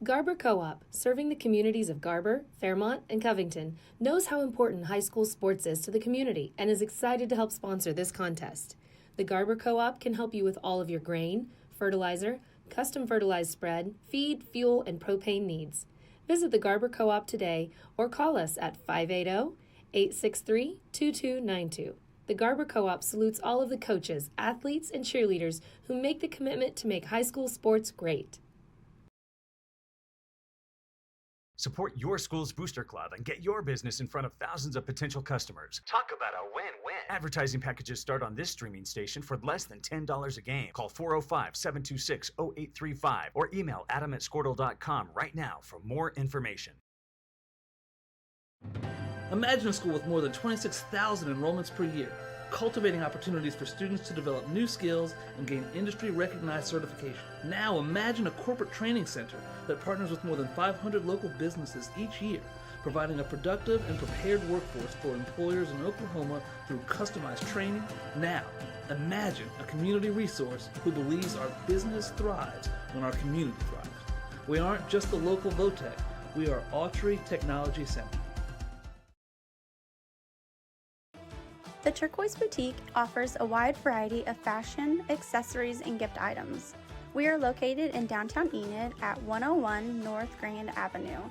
Garber Co-op, serving the communities of Garber, Fairmont, and Covington, knows how important high school sports is to the community and is excited to help sponsor this contest. The Garber Co-op can help you with all of your grain, fertilizer, custom fertilized spread, feed, fuel, and propane needs. Visit the Garber Co-op today or call us at 580-863-2292. The Garber Co-op salutes all of the coaches, athletes, and cheerleaders who make the commitment to make high school sports great. Support your school's booster club and get your business in front of thousands of potential customers. Talk about a win-win. Advertising packages start on this streaming station for less than $10 a game. Call 405-726-0835 or email adam@squirtle.com right now for more information. Imagine a school with more than 26,000 enrollments per year, cultivating opportunities for students to develop new skills and gain industry-recognized certification. Now imagine a corporate training center that partners with more than 500 local businesses each year, providing a productive and prepared workforce for employers in Oklahoma through customized training. Now imagine a community resource who believes our business thrives when our community thrives. We aren't just the local VOTEC, we are Autry Technology Center. The Turquoise Boutique offers a wide variety of fashion, accessories, and gift items. We are located in downtown Enid at 101 North Grand Avenue.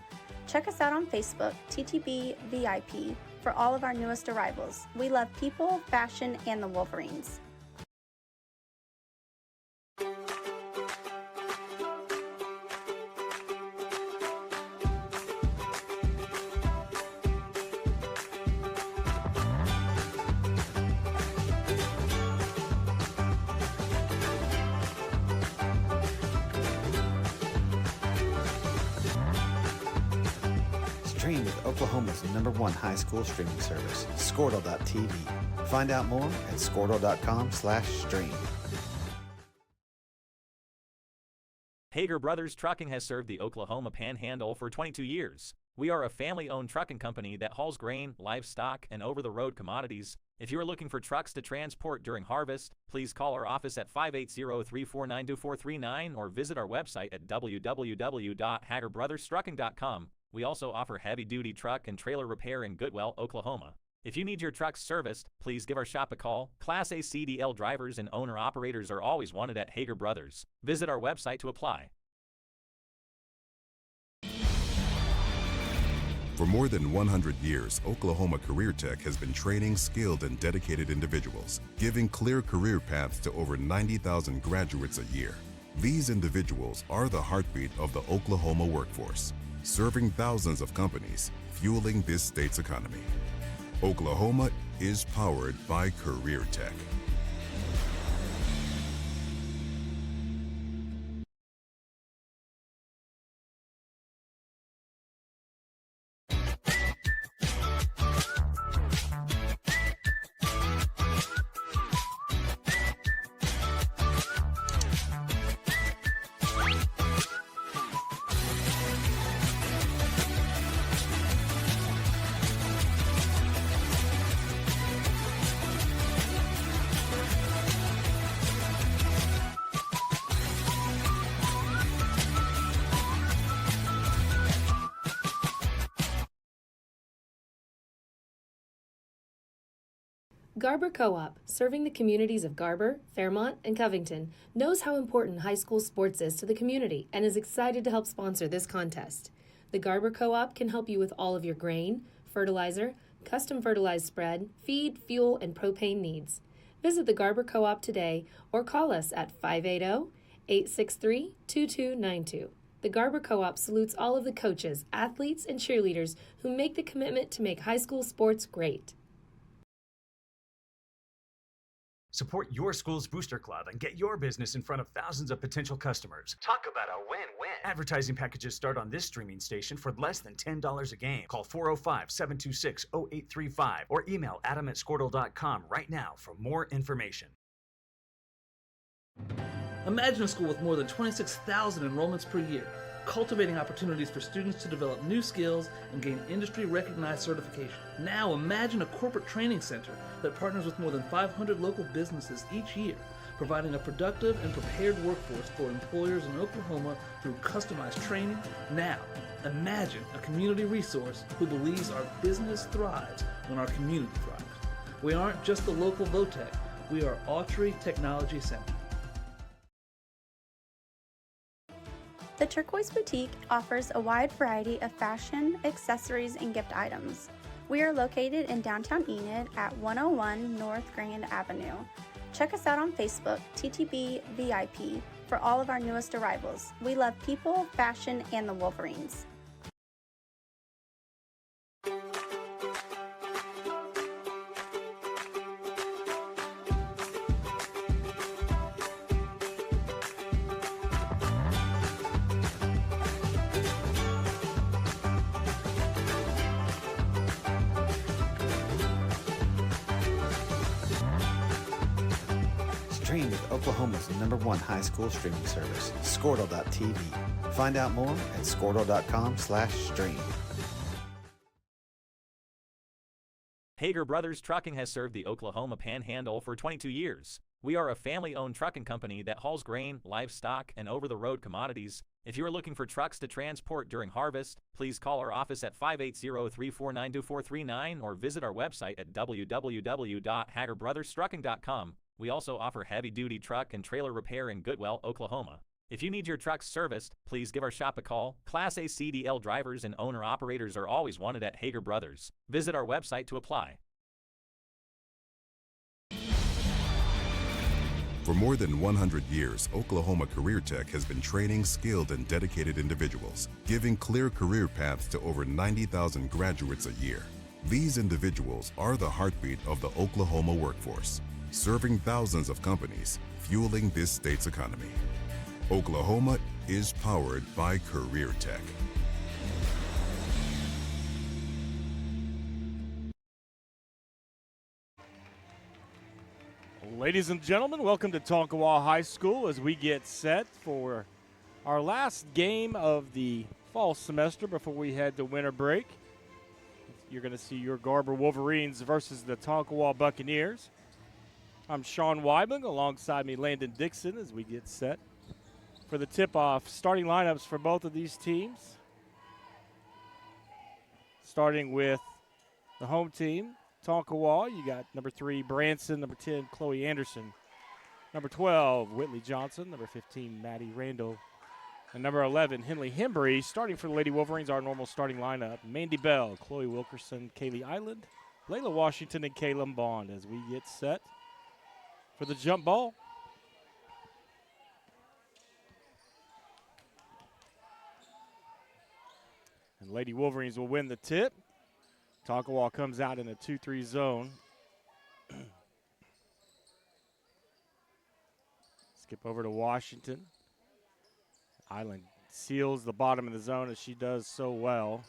Check us out on Facebook, TTB VIP, for all of our newest arrivals. We love people, fashion, and the Wolverines. Stream with Oklahoma's #1 high school streaming service, Squirtle.tv. Find out more at squirtle.com/stream. Hager Brothers Trucking has served the Oklahoma Panhandle for 22 years. We are a family-owned trucking company that hauls grain, livestock, and over-the-road commodities. If you are looking for trucks to transport during harvest, please call our office at 580-349-2439 or visit our website at www.hagerbrothers.trucking.com. We also offer heavy-duty truck and trailer repair in Goodwell, Oklahoma. If you need your truck serviced, please give our shop a call. Class A CDL drivers and owner-operators are always wanted at Hager Brothers. Visit our website to apply. For more than 100 years, Oklahoma Career Tech has been training skilled and dedicated individuals, giving clear career paths to over 90,000 graduates a year. These individuals are the heartbeat of the Oklahoma workforce, serving thousands of companies, fueling this state's economy. Oklahoma is powered by Career Tech. Garber Co-op, serving the communities of Garber, Fairmont, and Covington, knows how important high school sports is to the community and is excited to help sponsor this contest. The Garber Co-op can help you with all of your grain, fertilizer, custom fertilized spread, feed, fuel, and propane needs. Visit the Garber Co-op today or call us at 580-863-2292. The Garber Co-op salutes all of the coaches, athletes, and cheerleaders who make the commitment to make high school sports great. Support your school's booster club and get your business in front of thousands of potential customers. Talk about a win-win. Advertising packages start on this streaming station for less than $10 a game. Call 405-726-0835 or email adam@squirtle.com right now for more information. Imagine a school with more than 26,000 enrollments per year, cultivating opportunities for students to develop new skills and gain industry-recognized certification. Now imagine a corporate training center that partners with more than 500 local businesses each year, providing a productive and prepared workforce for employers in Oklahoma through customized training. Now, imagine a community resource who believes our business thrives when our community thrives. We aren't just the local Votech, we are Autry Technology Center. The Turquoise Boutique offers a wide variety of fashion, accessories, and gift items. We are located in downtown Enid at 101 North Grand Avenue. Check us out on Facebook, TTB VIP, for all of our newest arrivals. We love people, fashion, and the Wolverines. Stream with Oklahoma's #1 high school streaming service, Squirtle.tv. Find out more at squirtle.com/stream. Hager Brothers Trucking has served the Oklahoma Panhandle for 22 years. We are a family-owned trucking company that hauls grain, livestock, and over-the-road commodities. If you are looking for trucks to transport during harvest, please call our office at 580-349-2439 or visit our website at www.hagerbrothers.trucking.com. We also offer heavy-duty truck and trailer repair in Goodwell, Oklahoma. If you need your truck serviced, please give our shop a call. Class A CDL drivers and owner-operators are always wanted at Hager Brothers. Visit our website to apply. For more than 100 years, Oklahoma Career Tech has been training skilled and dedicated individuals, giving clear career paths to over 90,000 graduates a year. These individuals are the heartbeat of the Oklahoma workforce, serving thousands of companies, fueling this state's economy. Oklahoma is powered by Career Tech. Ladies and gentlemen, welcome to Tonkawa High School as we get set for our last game of the fall semester before we head to winter break. You're going to see your Garber Wolverines versus the Tonkawa Buccaneers. I'm Sean Weibling, alongside me Landon Dixon as we get set for the tip-off. Starting lineups for both of these teams. Starting with the home team, Tonkawa, you got number 3, Branson, number 10, Chloe Anderson, number 12, Whitley Johnson, number 15, Maddie Randall, and number 11, Henley Hembry. Starting for the Lady Wolverines, our normal starting lineup, Mandy Bell, Chloe Wilkerson, Kaylee Island, Layla Washington, and Caleb Bond as we get set for the jump ball. And Lady Wolverines will win the tip. Tonkawa comes out in a 2-3 zone. Skip over to Washington. Island seals the bottom of the zone as she does so well.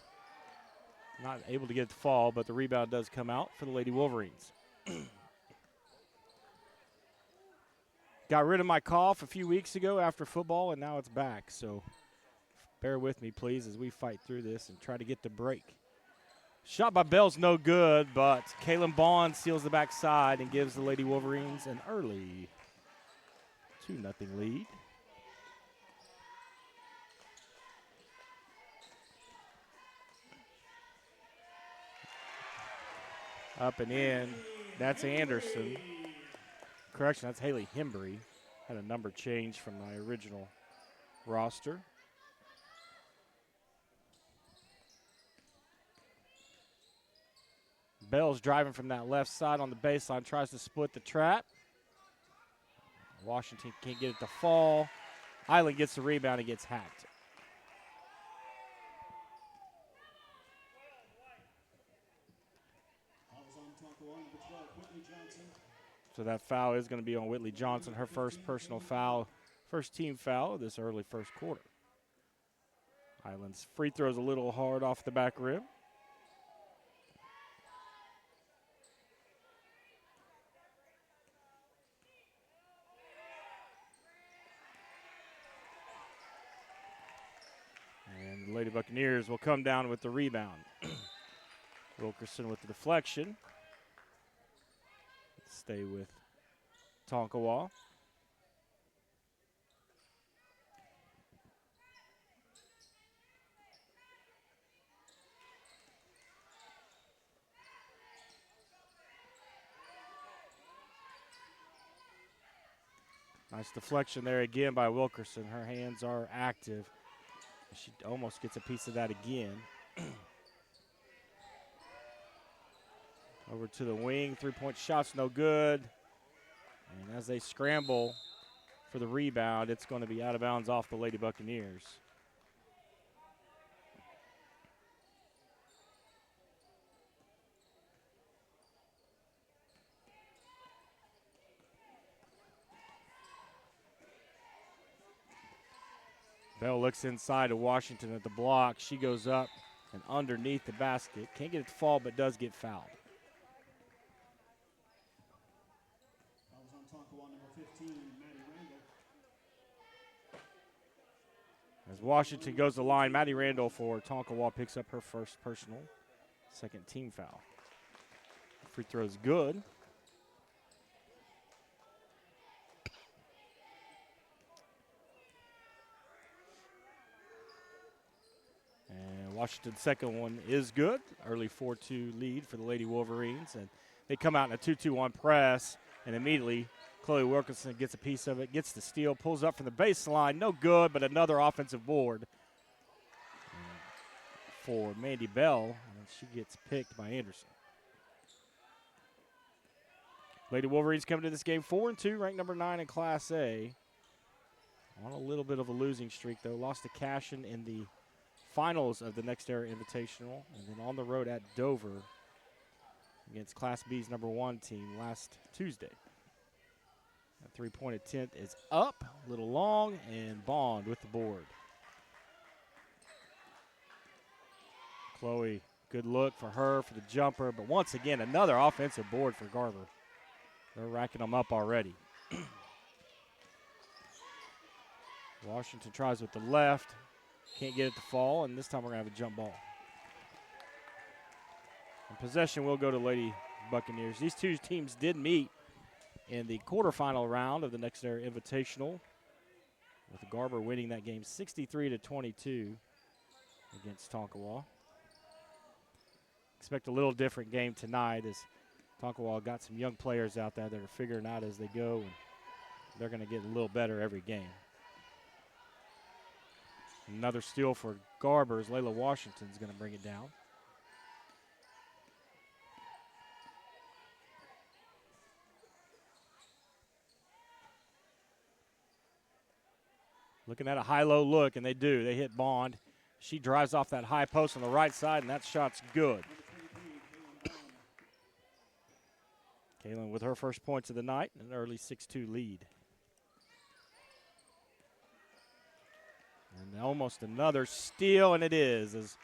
Not able to get it to fall, but the rebound does come out for the Lady Wolverines. Got rid of my cough a few weeks ago after football, and now it's back. So bear with me, please, as we fight through this and try to get the break. Shot by Bell's no good, but Caleb Bond seals the backside and gives the Lady Wolverines an early 2-0 lead. Up and in. That's Anderson. Correction, that's Haley Hembry. Had a number change from my original roster. Bell's driving from that left side on the baseline, tries to split the trap. Washington can't get it to fall. Island gets the rebound and gets hacked. So that foul is going to be on Whitley Johnson, her first personal foul, first team foul of this early first quarter. Island's free throw's a little hard off the back rim. And the Lady Buccaneers will come down with the rebound. Wilkerson with the deflection. Stay with Tonkawa. Nice deflection there again by Wilkerson. Her hands are active. She almost gets a piece of that again. Over to the wing, three-point shot's no good. And as they scramble for the rebound, it's going to be out of bounds off the Lady Buccaneers. Bell looks inside to Washington at the block. She goes up and underneath the basket. Can't get it to fall, but does get fouled. That was on Tonkawa, number 15, Maddie Randall. As Washington goes to the line, Maddie Randall for Tonkawa picks up her first personal, second team foul. Free throw's good. And Washington's second one is good. Early 4-2 lead for the Lady Wolverines. And they come out in a 2-2-1 press, and immediately Chloe Wilkinson gets a piece of it, gets the steal, pulls up from the baseline. No good, but another offensive board for Mandy Bell, and she gets picked by Anderson. Lady Wolverines coming to this game 4-2, ranked number 9 in Class A. On a little bit of a losing streak, though. Lost to Cashin in the finals of the Next Era Invitational, and then on the road at Dover against Class B's number 1 team last Tuesday. That three-point attempt is up, a little long, and Bond with the board. Chloe, good look for her for the jumper, but once again, another offensive board for Garber. They're racking them up already. Washington tries with the left, can't get it to fall, and this time we're going to have a jump ball. And possession will go to Lady Buccaneers. These two teams did meet in the quarterfinal round of the Next Era Invitational, with Garber winning that game 63-22 against Tonkawa. Expect a little different game tonight, as Tonkawa got some young players out there that are figuring out as they go, and they're going to get a little better every game. Another steal for Garber as Layla Washington's going to bring it down. Looking at a high-low look, and they do. They hit Bond. She drives off that high post on the right side, and that shot's good. Kaylin with her first points of the night, an early 6-2 lead. And almost another steal, and it is, as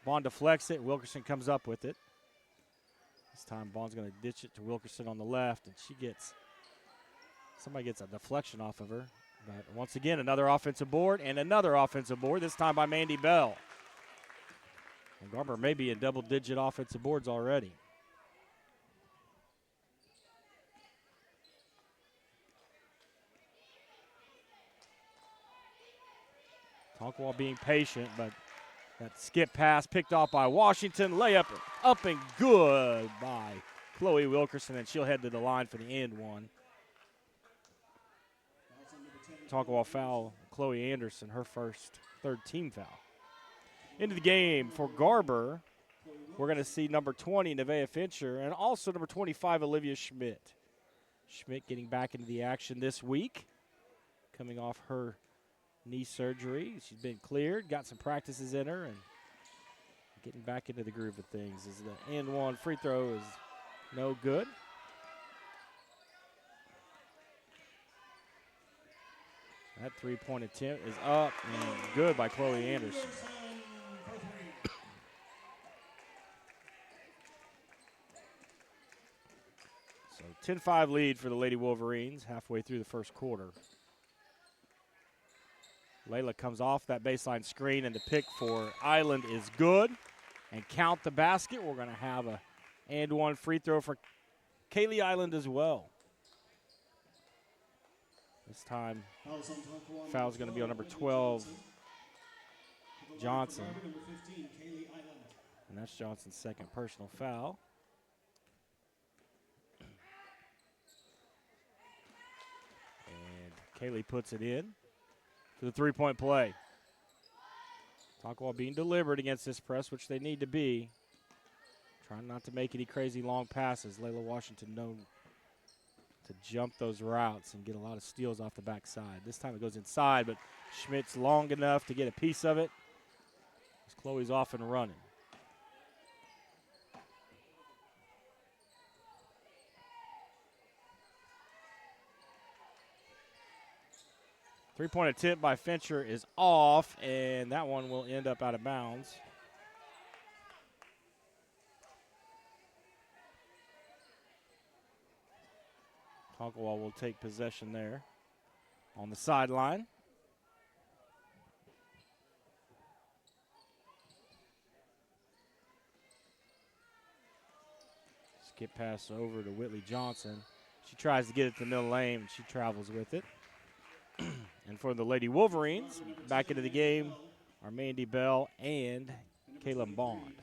Bond deflects it. Wilkerson comes up with it. This time Bond's going to ditch it to Wilkerson on the left, and somebody gets a deflection off of her. But once again, another offensive board and another offensive board, this time by Mandy Bell. And Garber may be in double-digit offensive boards already. Tonkawa being patient, but that skip pass picked off by Washington. Layup up and good by Chloe Wilkerson, and she'll head to the line for the end one. Tonkawa foul, Chloe Anderson, her third team foul. Into the game for Garber, we're going to see number 20, Nevaeh Fincher, and also number 25, Olivia Schmidt. Schmidt getting back into the action this week, coming off her knee surgery. She's been cleared, got some practices in her, and getting back into the groove of things. As the and one free throw is no good. That three-point attempt is up and good by Chloe Anderson. So 10-5 lead for the Lady Wolverines halfway through the first quarter. Layla comes off that baseline screen, and the pick for Island is good. And count the basket. We're going to have a and one free throw for Kaylee Island as well. This time, foul's going to be on number 12, Johnson. And that's Johnson's second personal foul. And Kaylee puts it in for the three-point play. Tonkawa being deliberate against this press, which they need to be. Trying not to make any crazy long passes. Layla Washington known to jump those routes and get a lot of steals off the backside. This time it goes inside, but Schmidt's long enough to get a piece of it. As Chloe's off and running. Three-point attempt by Fincher is off, and that one will end up out of bounds. Tonkawa will take possession there on the sideline. Skip pass over to Whitley Johnson. She tries to get it to the middle lane, and she travels with it. And for the Lady Wolverines, back into the game are Mandy Bell and Caleb Bond.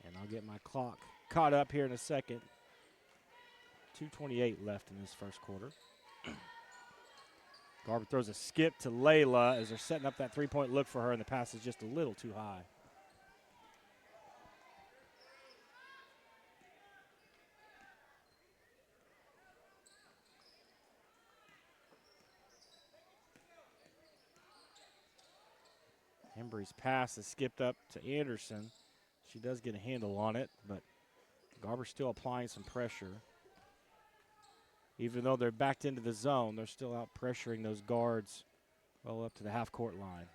And I'll get my clock caught up here in a second. 2:28 left in this first quarter. Garber throws a skip to Layla as they're setting up that three-point look for her, and the pass is just a little too high. Embry's pass is skipped up to Anderson. She does get a handle on it, but Garber's still applying some pressure. Even though they're backed into the zone, they're still out pressuring those guards well up to the half-court line.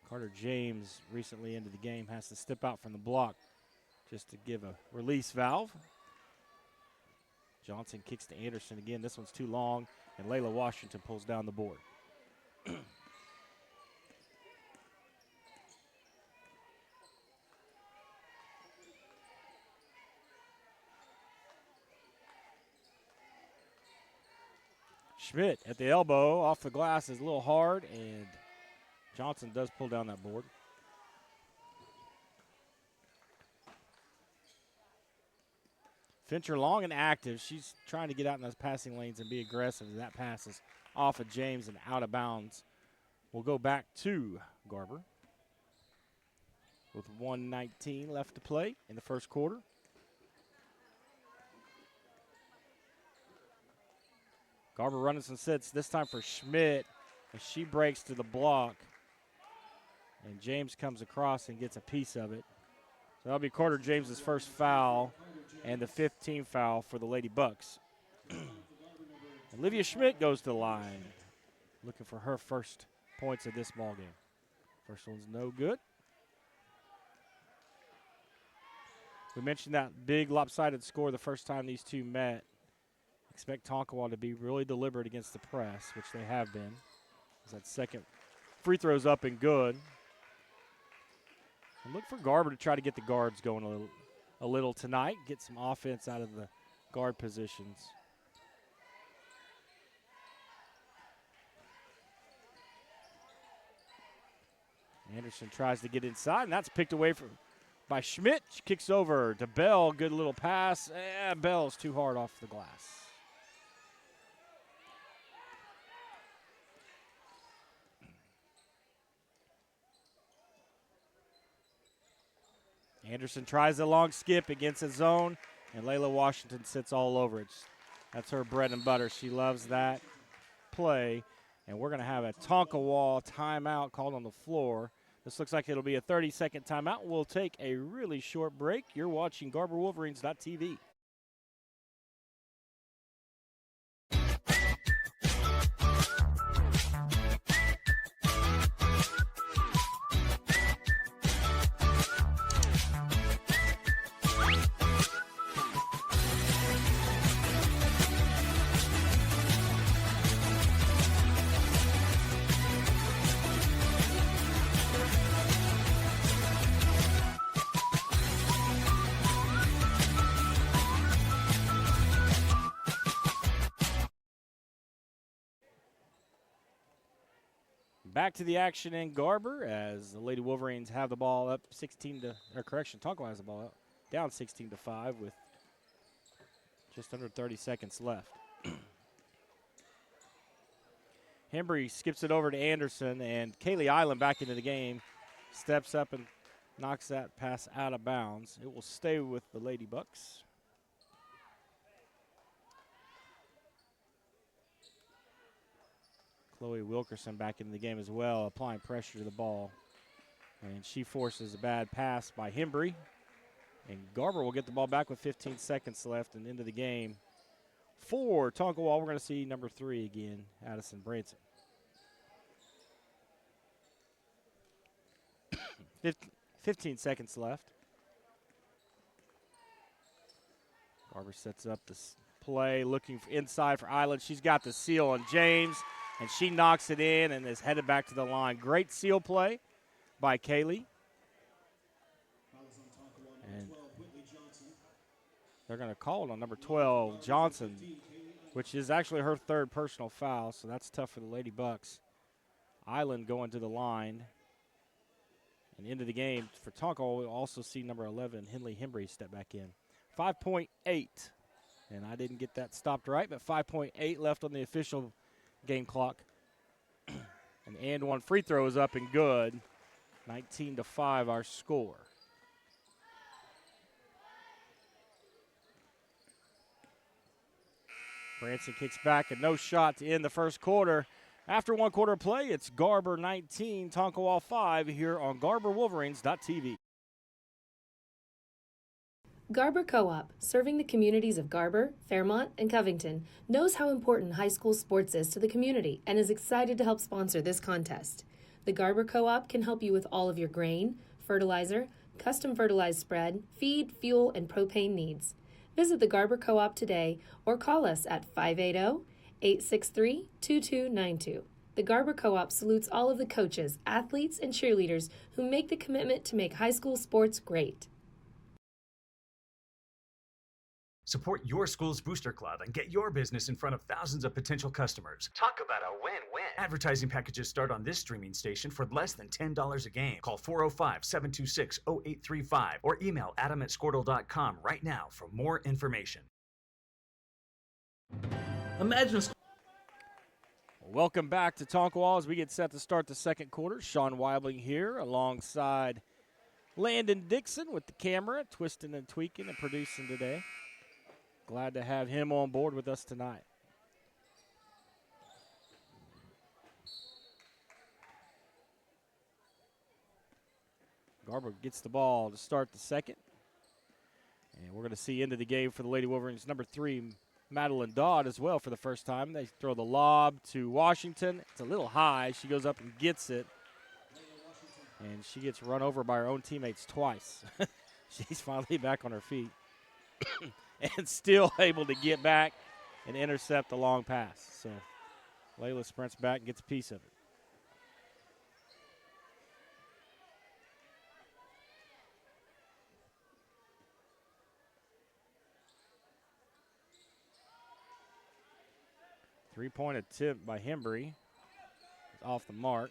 Carter James, recently into the game, has to step out from the block just to give a release valve. Johnson kicks to Anderson again. This one's too long, and Layla Washington pulls down the board. Schmidt at the elbow, off the glass is a little hard, and Johnson does pull down that board. Fincher long and active. She's trying to get out in those passing lanes and be aggressive. That pass is off of James and out of bounds. We'll go back to Garber with 1:19 left to play in the first quarter. Garber running some sets, this time for Schmidt, as she breaks to the block. And James comes across and gets a piece of it. So that'll be Carter James's first foul and the 15th foul for the Lady Bucks. Olivia Schmidt goes to the line, looking for her first points of this ball game. First one's no good. We mentioned that big lopsided score the first time these two met. Expect Tonkawa to be really deliberate against the press, which they have been. As that second free throw's up and good. And look for Garber to try to get the guards going a little tonight, get some offense out of the guard positions. Anderson tries to get inside, and that's picked away by Schmidt. She kicks over to Bell. Good little pass. Bell's too hard off the glass. Anderson tries the long skip against his zone, and Layla Washington sits all over it. That's her bread and butter. She loves that play, and we're going to have a Tonkawa timeout called on the floor. This looks like it'll be a 30-second timeout. We'll take a really short break. You're watching GarberWolverines.tv. Back to the action in Garber as the Lady Wolverines have the ball up 16 to, or correction, Tonkawa has the ball up, down 16-5 with Just under 30 seconds left. Hembry skips it over to Anderson, and Kaylee Island back into the game. Steps up and knocks that pass out of bounds. It will stay with the Lady Bucks. Chloe Wilkerson back into the game as well, applying pressure to the ball. And she forces a bad pass by Hembry. And Garber will get the ball back with 15 seconds left and into the game. For Tonkawa, we're going to see number 3 again, Addison Branson. 15 seconds left. Garber sets up this play, looking for inside for Island. She's got the seal on James, and she knocks it in and is headed back to the line. Great seal play by Kaylee. And they're going to call it on number 12, Johnson, which is actually her 3rd personal foul, so that's tough for the Lady Bucks. Island going to the line. And into the game for Tonkawa, we'll also see number 11, Henley Hembry, step back in. 5.8, and I didn't get that stopped right, but 5.8 left on the official game clock. And one free throw is up and good. 19-5 our score. Branson kicks back, and no shot to end the first quarter. After 1 quarter of play, it's Garber 19, Tonkawa 5 here on GarberWolverines.tv. Garber Co-op, serving the communities of Garber, Fairmont, and Covington, knows how important high school sports is to the community and is excited to help sponsor this contest. The Garber Co-op can help you with all of your grain, fertilizer, custom fertilized spread, feed, fuel, and propane needs. Visit the Garber Co-op today or call us at 580-863-2292. The Garber Co-op salutes all of the coaches, athletes, and cheerleaders who make the commitment to make high school sports great. Support your school's booster club and get your business in front of thousands of potential customers. Talk about a win-win. Advertising packages start on this streaming station for less than $10 a game. Call 405-726-0835 or email adam@squirtle.com right now for more information. Imagine Welcome back to Tonkawa as we get set to start the second quarter. Sean Weibling here alongside Landon Dixon with the camera, twisting and tweaking and producing today. Glad to have him on board with us tonight. Garber gets the ball to start the second. And we're going to see into the game for the Lady Wolverines, number 3, Madeline Dodd as well for the first time. They throw the lob to Washington. It's a little high. She goes up and gets it. And she gets run over by her own teammates twice. She's finally back on her feet. And still able to get back and intercept the long pass. So Layla sprints back and gets a piece of it. Three-point attempt by Hembry. It's off the mark.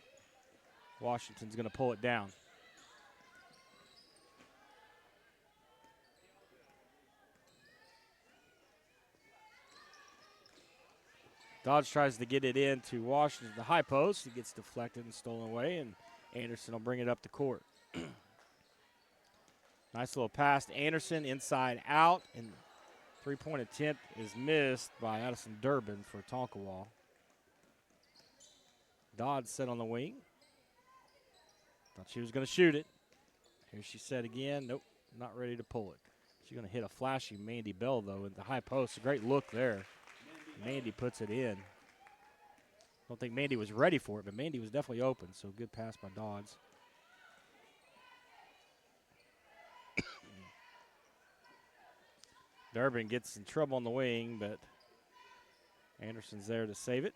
Washington's going to pull it down. Dodge tries to get it into Washington, the high post. It gets deflected and stolen away, and Anderson will bring it up the court. Nice little pass to Anderson, inside out, and three-point attempt is missed by Addison Durbin for Tonkawa. Dodd set on the wing. Thought she was going to shoot it. Here she said again, nope, not ready to pull it. She's going to hit a flashy Mandy Bell, though, at the high post. A great look there. Mandy puts it in. Don't think Mandy was ready for it, but Mandy was definitely open, so good pass by Dodds. Durbin gets in trouble on the wing, but Anderson's there to save it.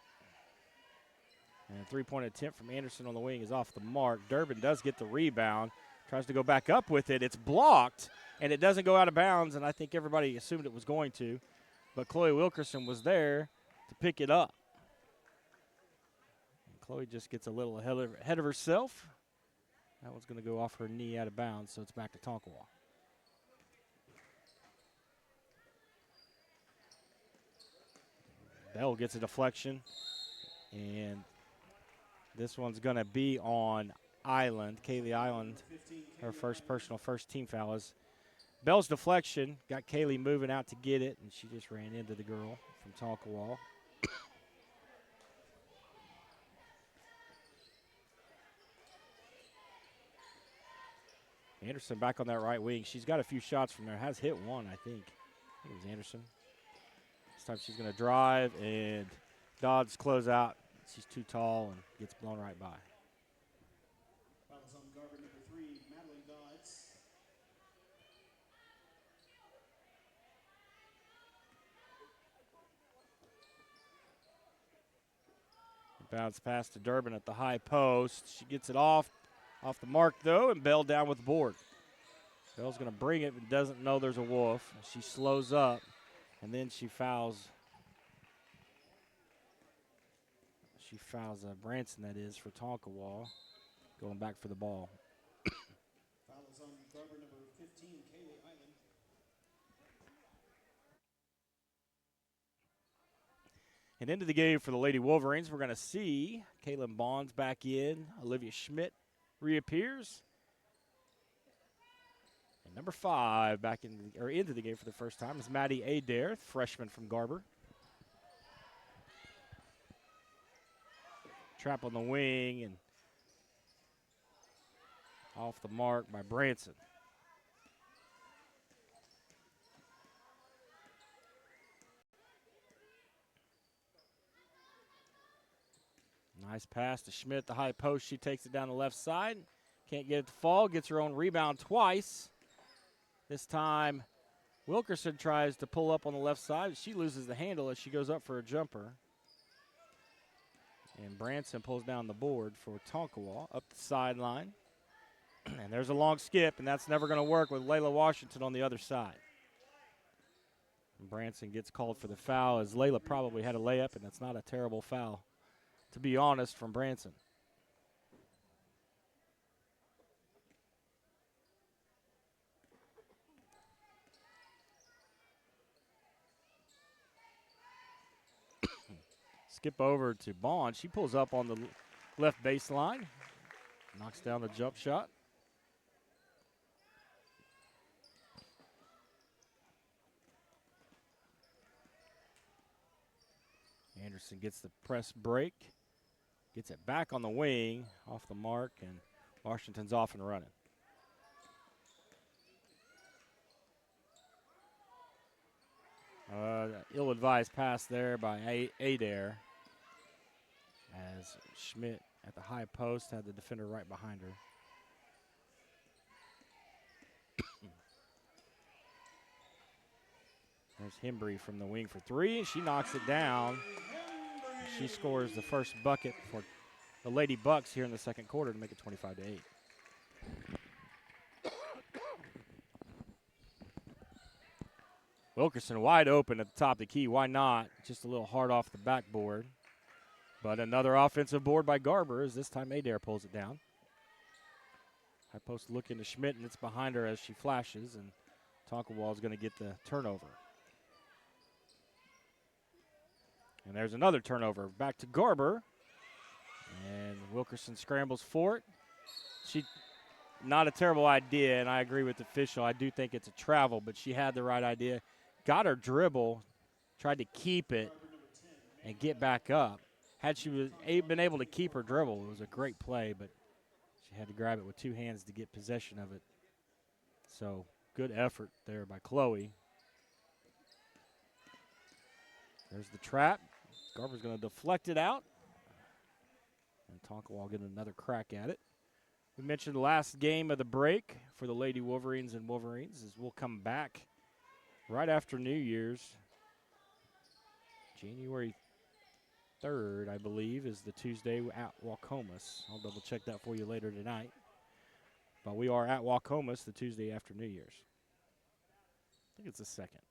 And a three-point attempt from Anderson on the wing is off the mark. Durbin does get the rebound, tries to go back up with it. It's blocked, and it doesn't go out of bounds, and I think everybody assumed it was going to. But Chloe Wilkerson was there to pick it up. And Chloe just gets a little ahead of herself. That one's going to go off her knee out of bounds, so it's back to Tonkawa. Bell gets a deflection, and this one's going to be on Island. Kaylee Island, her first team foul is Bell's deflection. Got Kaylee moving out to get it, and she just ran into the girl from Tonkawa. Anderson back on that right wing. She's got a few shots from there. Has hit one, I think. I think it was Anderson. This time she's going to drive, and Dodds close out. She's too tall and gets blown right by. Fouls on Garber number 3, Madeline Dodds. Bounce pass to Durbin at the high post. She gets it off the mark, though, and Bell down with the board. Bell's going to bring it but doesn't know there's a wolf. She slows up, and then she fouls. She fouls Branson, that is, for Tonkawa, going back for the ball. Foul is on Garber number 15, Kaylee Island. And into the game for the Lady Wolverines, we're going to see Kaylin Bonds back in. Olivia Schmidt reappears. And number 5 back into the game for the first time is Maddie Adair, freshman from Garber. Trap on the wing and off the mark by Branson. Nice pass to Schmidt, the high post. She takes it down the left side. Can't get it to fall. Gets her own rebound twice. This time, Wilkerson tries to pull up on the left side. She loses the handle as she goes up for a jumper. And Branson pulls down the board for Tonkawa up the sideline. And there's a long skip, and that's never going to work with Layla Washington on the other side. And Branson gets called for the foul as Layla probably had a layup, and that's not a terrible foul, to be honest, from Branson. Skip over to Bond. She pulls up on the left baseline. Knocks down the jump shot. Anderson gets the press break. Gets it back on the wing, off the mark, and Washington's off and running. Ill-advised pass there by Adair, as Schmidt at the high post had the defender right behind her. There's Hembry from the wing for 3. She knocks it down. She scores the first bucket for the Lady Bucks here in the second quarter to make it 25-8. Wilkerson wide open at the top of the key. Why not? Just a little hard off the backboard. But another offensive board by Garber as this time Adair pulls it down. High post looking to Schmidt, and it's behind her as she flashes, and Tonkawa is going to get the turnover. And there's another turnover. Back to Garber. And Wilkerson scrambles for it. Not a terrible idea, and I agree with the official. I do think it's a travel, but she had the right idea. Got her dribble, tried to keep it, and get back up. Had she been able to keep her dribble, it was a great play, but she had to grab it with 2 hands to get possession of it. So good effort there by Chloe. There's the trap. Garber's going to deflect it out. And Tonkawa getting another crack at it. We mentioned the last game of the break for the Lady Wolverines and Wolverines is we'll come back right after New Year's. January 3rd, I believe, is the Tuesday at Waukomis. I'll double check that for you later tonight. But we are at Waukomis the Tuesday after New Year's. I think it's the 2nd.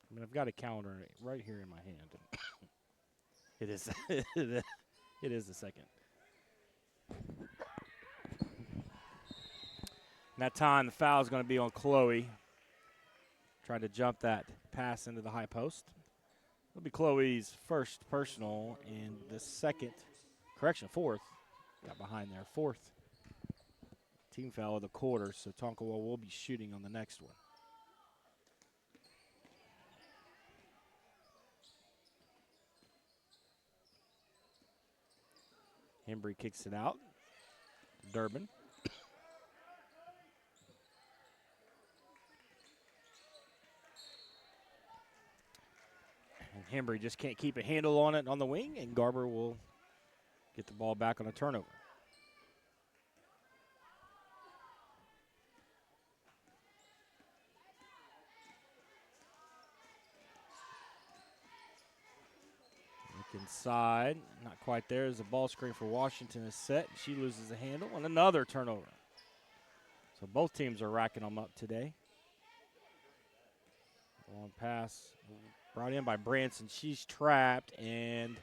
I mean, I've got a calendar right here in my hand. It is. It is the 2nd. And that time, the foul is going to be on Chloe. Trying to jump that pass into the high post. It'll be Chloe's first personal and the fourth. Got behind there, fourth team foul of the quarter, so Tonkawa will be shooting on the next one. Hembry kicks it out. Durbin. And Hembry just can't keep a handle on it on the wing, and Garber will get the ball back on a turnover. Look inside, not quite there as the ball screen for Washington is set. She loses the handle, and another turnover. So both teams are racking them up today. Long pass brought in by Branson. She's trapped, and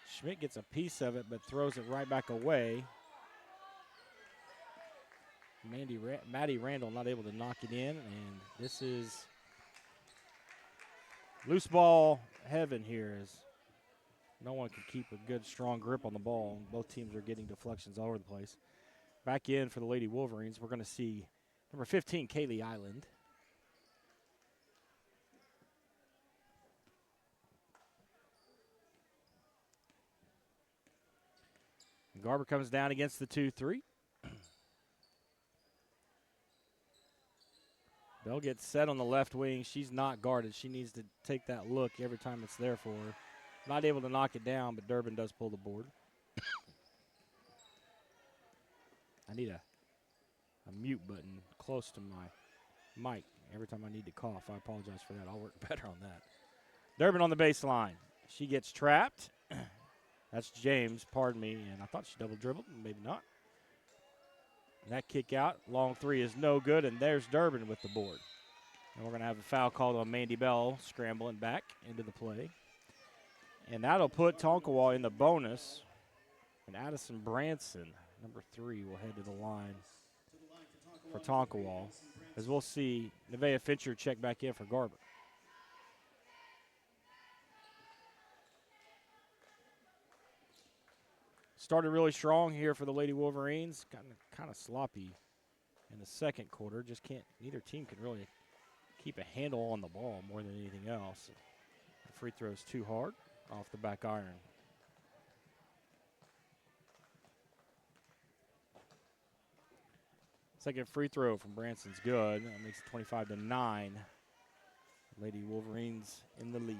Schmidt gets a piece of it but throws it right back away. Maddie Randall not able to knock it in, and this is loose ball heaven here as no one can keep a good, strong grip on the ball. Both teams are getting deflections all over the place. Back in for the Lady Wolverines, we're going to see number 15, Kaylee Island. Garber comes down against the 2-3. Bell gets set on the left wing. She's not guarded. She needs to take that look every time it's there for her. Not able to knock it down, but Durbin does pull the board. I need a mute button close to my mic every time I need to cough. I apologize for that. I'll work better on that. Durbin on the baseline. She gets trapped. That's James, pardon me, and I thought she double dribbled, maybe not. And that kick out, long three is no good, and there's Durbin with the board. And we're going to have a foul called on Mandy Bell, scrambling back into the play. And that'll put Tonkawa in the bonus. And Addison Branson, number 3, will head to the line for Tonkawa. As we'll see Nevaeh Fincher check back in for Garber. Started really strong here for the Lady Wolverines. Kind of sloppy in the second quarter. Just can't, neither team can really keep a handle on the ball more than anything else. The free throw's too hard off the back iron. Second free throw from Branson's good. That makes it 25-9. Lady Wolverines in the lead.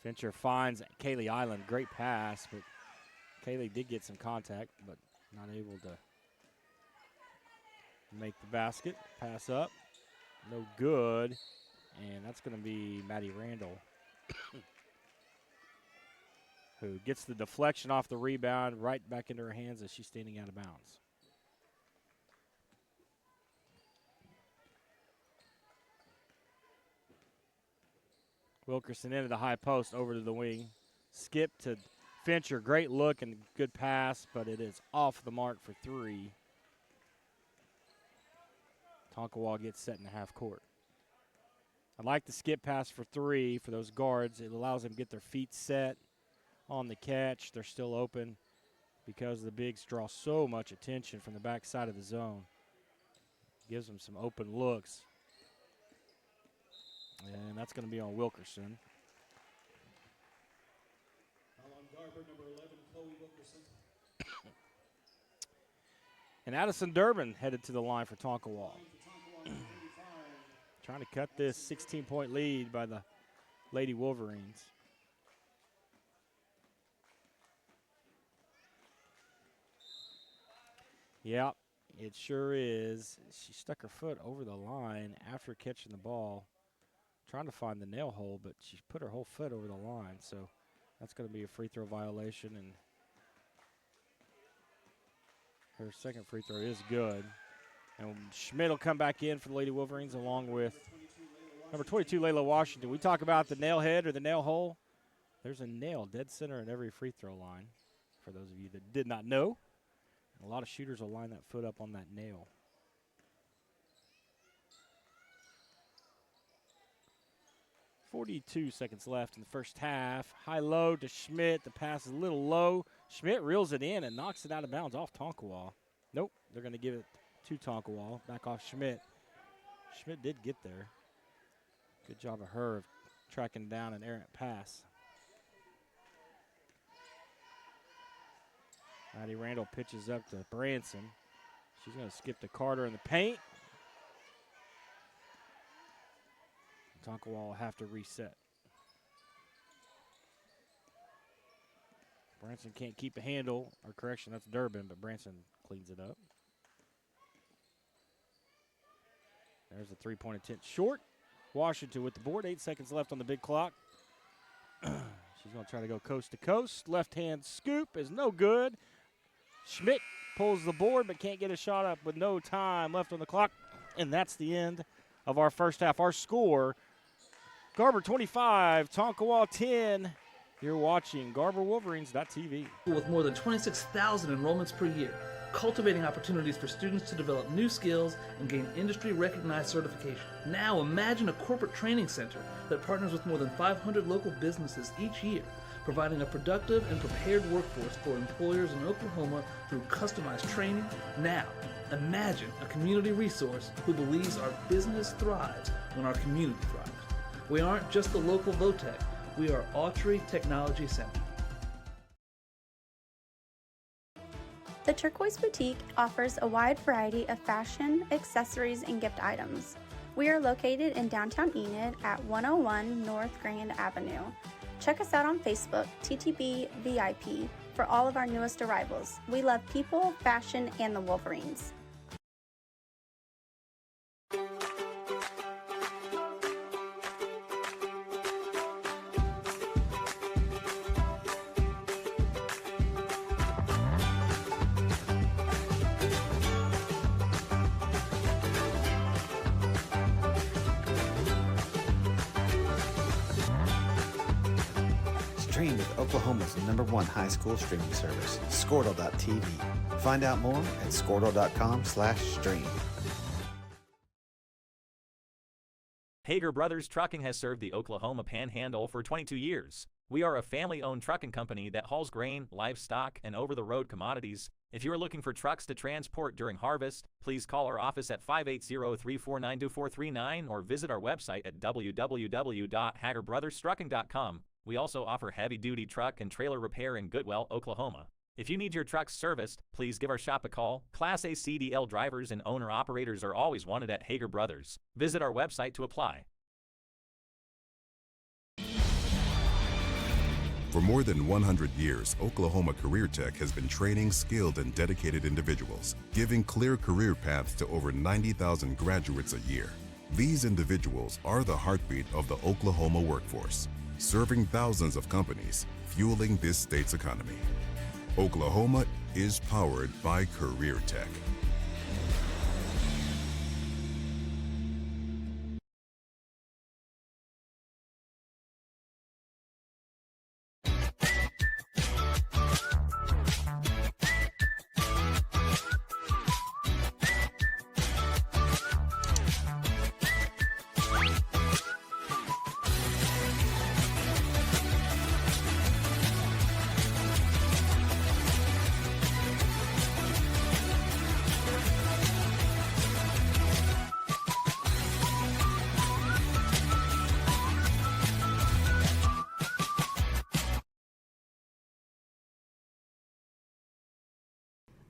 Fincher finds Kaylee Island. Great pass, but Kaylee did get some contact, but not able to make the basket. Pass up. No good. And that's going to be Maddie Randall, who gets the deflection off the rebound right back into her hands as she's standing out of bounds. Wilkerson into the high post, over to the wing. Skip to Fincher. Great look and good pass, but it is off the mark for 3. Tonkawa gets set in the half court. I like the skip pass for 3 for those guards. It allows them to get their feet set on the catch. They're still open because the bigs draw so much attention from the backside of the zone. Gives them some open looks. And that's going to be on Wilkerson. Foul on Garber, number 11, Chloe Wilkerson. And Addison Durbin headed to the line for Tonkawa. Trying to cut this 16-point lead by the Lady Wolverines. Yep, it sure is. She stuck her foot over the line after catching the ball, trying to find the nail hole, but she put her whole foot over the line. So that's going to be a free throw violation, and her second free throw is good. And Schmidt will come back in for the Lady Wolverines along with number 22, Layla Washington. We talk about the nail head or the nail hole. There's a nail dead center in every free throw line, for those of you that did not know. A lot of shooters will line that foot up on that nail. .42 seconds left in the first half. High-low to Schmidt. The pass is a little low. Schmidt reels it in and knocks it out of bounds off Tonkawa. Nope, they're going to give it to Tonkawa. Back off Schmidt. Schmidt did get there. Good job of her of tracking down an errant pass. Maddie Randall pitches up to Branson. She's going to skip to Carter in the paint. Tonkawa will have to reset. Branson can't keep a handle. Or correction, that's Durbin, but Branson cleans it up. There's a three-point attempt short. Washington with the board. 8 seconds left on the big clock. She's going to try to go coast to coast. Left-hand scoop is no good. Schmidt pulls the board but can't get a shot up with no time left on the clock. And that's the end of our first half. Our score, Garber 25, Tonkawa 10. You're watching GarberWolverines.tv. With more than 26,000 enrollments per year, cultivating opportunities for students to develop new skills and gain industry-recognized certification. Now imagine a corporate training center that partners with more than 500 local businesses each year, providing a productive and prepared workforce for employers in Oklahoma through customized training. Now, imagine a community resource who believes our business thrives when our community thrives. We aren't just the local VOTEC, we are Autry Technology Center. The Turquoise Boutique offers a wide variety of fashion, accessories, and gift items. We are located in downtown Enid at 101 North Grand Avenue. Check us out on Facebook, TTB VIP, for all of our newest arrivals. We love people, fashion, and the Wolverines. Stream with Oklahoma's #1 high school streaming service, Squirtle.tv. Find out more at squirtle.com/stream. Hager Brothers Trucking has served the Oklahoma Panhandle for 22 years. We are a family-owned trucking company that hauls grain, livestock, and over-the-road commodities. If you are looking for trucks to transport during harvest, please call our office at 580-349-2439 or visit our website at www.hagerbrothers.trucking.com. We also offer heavy-duty truck and trailer repair in Goodwell, Oklahoma. If you need your truck serviced, please give our shop a call. Class A CDL drivers and owner-operators are always wanted at Hager Brothers. Visit our website to apply. For more than 100 years, Oklahoma Career Tech has been training skilled and dedicated individuals, giving clear career paths to over 90,000 graduates a year. These individuals are the heartbeat of the Oklahoma workforce, serving thousands of companies, fueling this state's economy. Oklahoma is powered by Career Tech.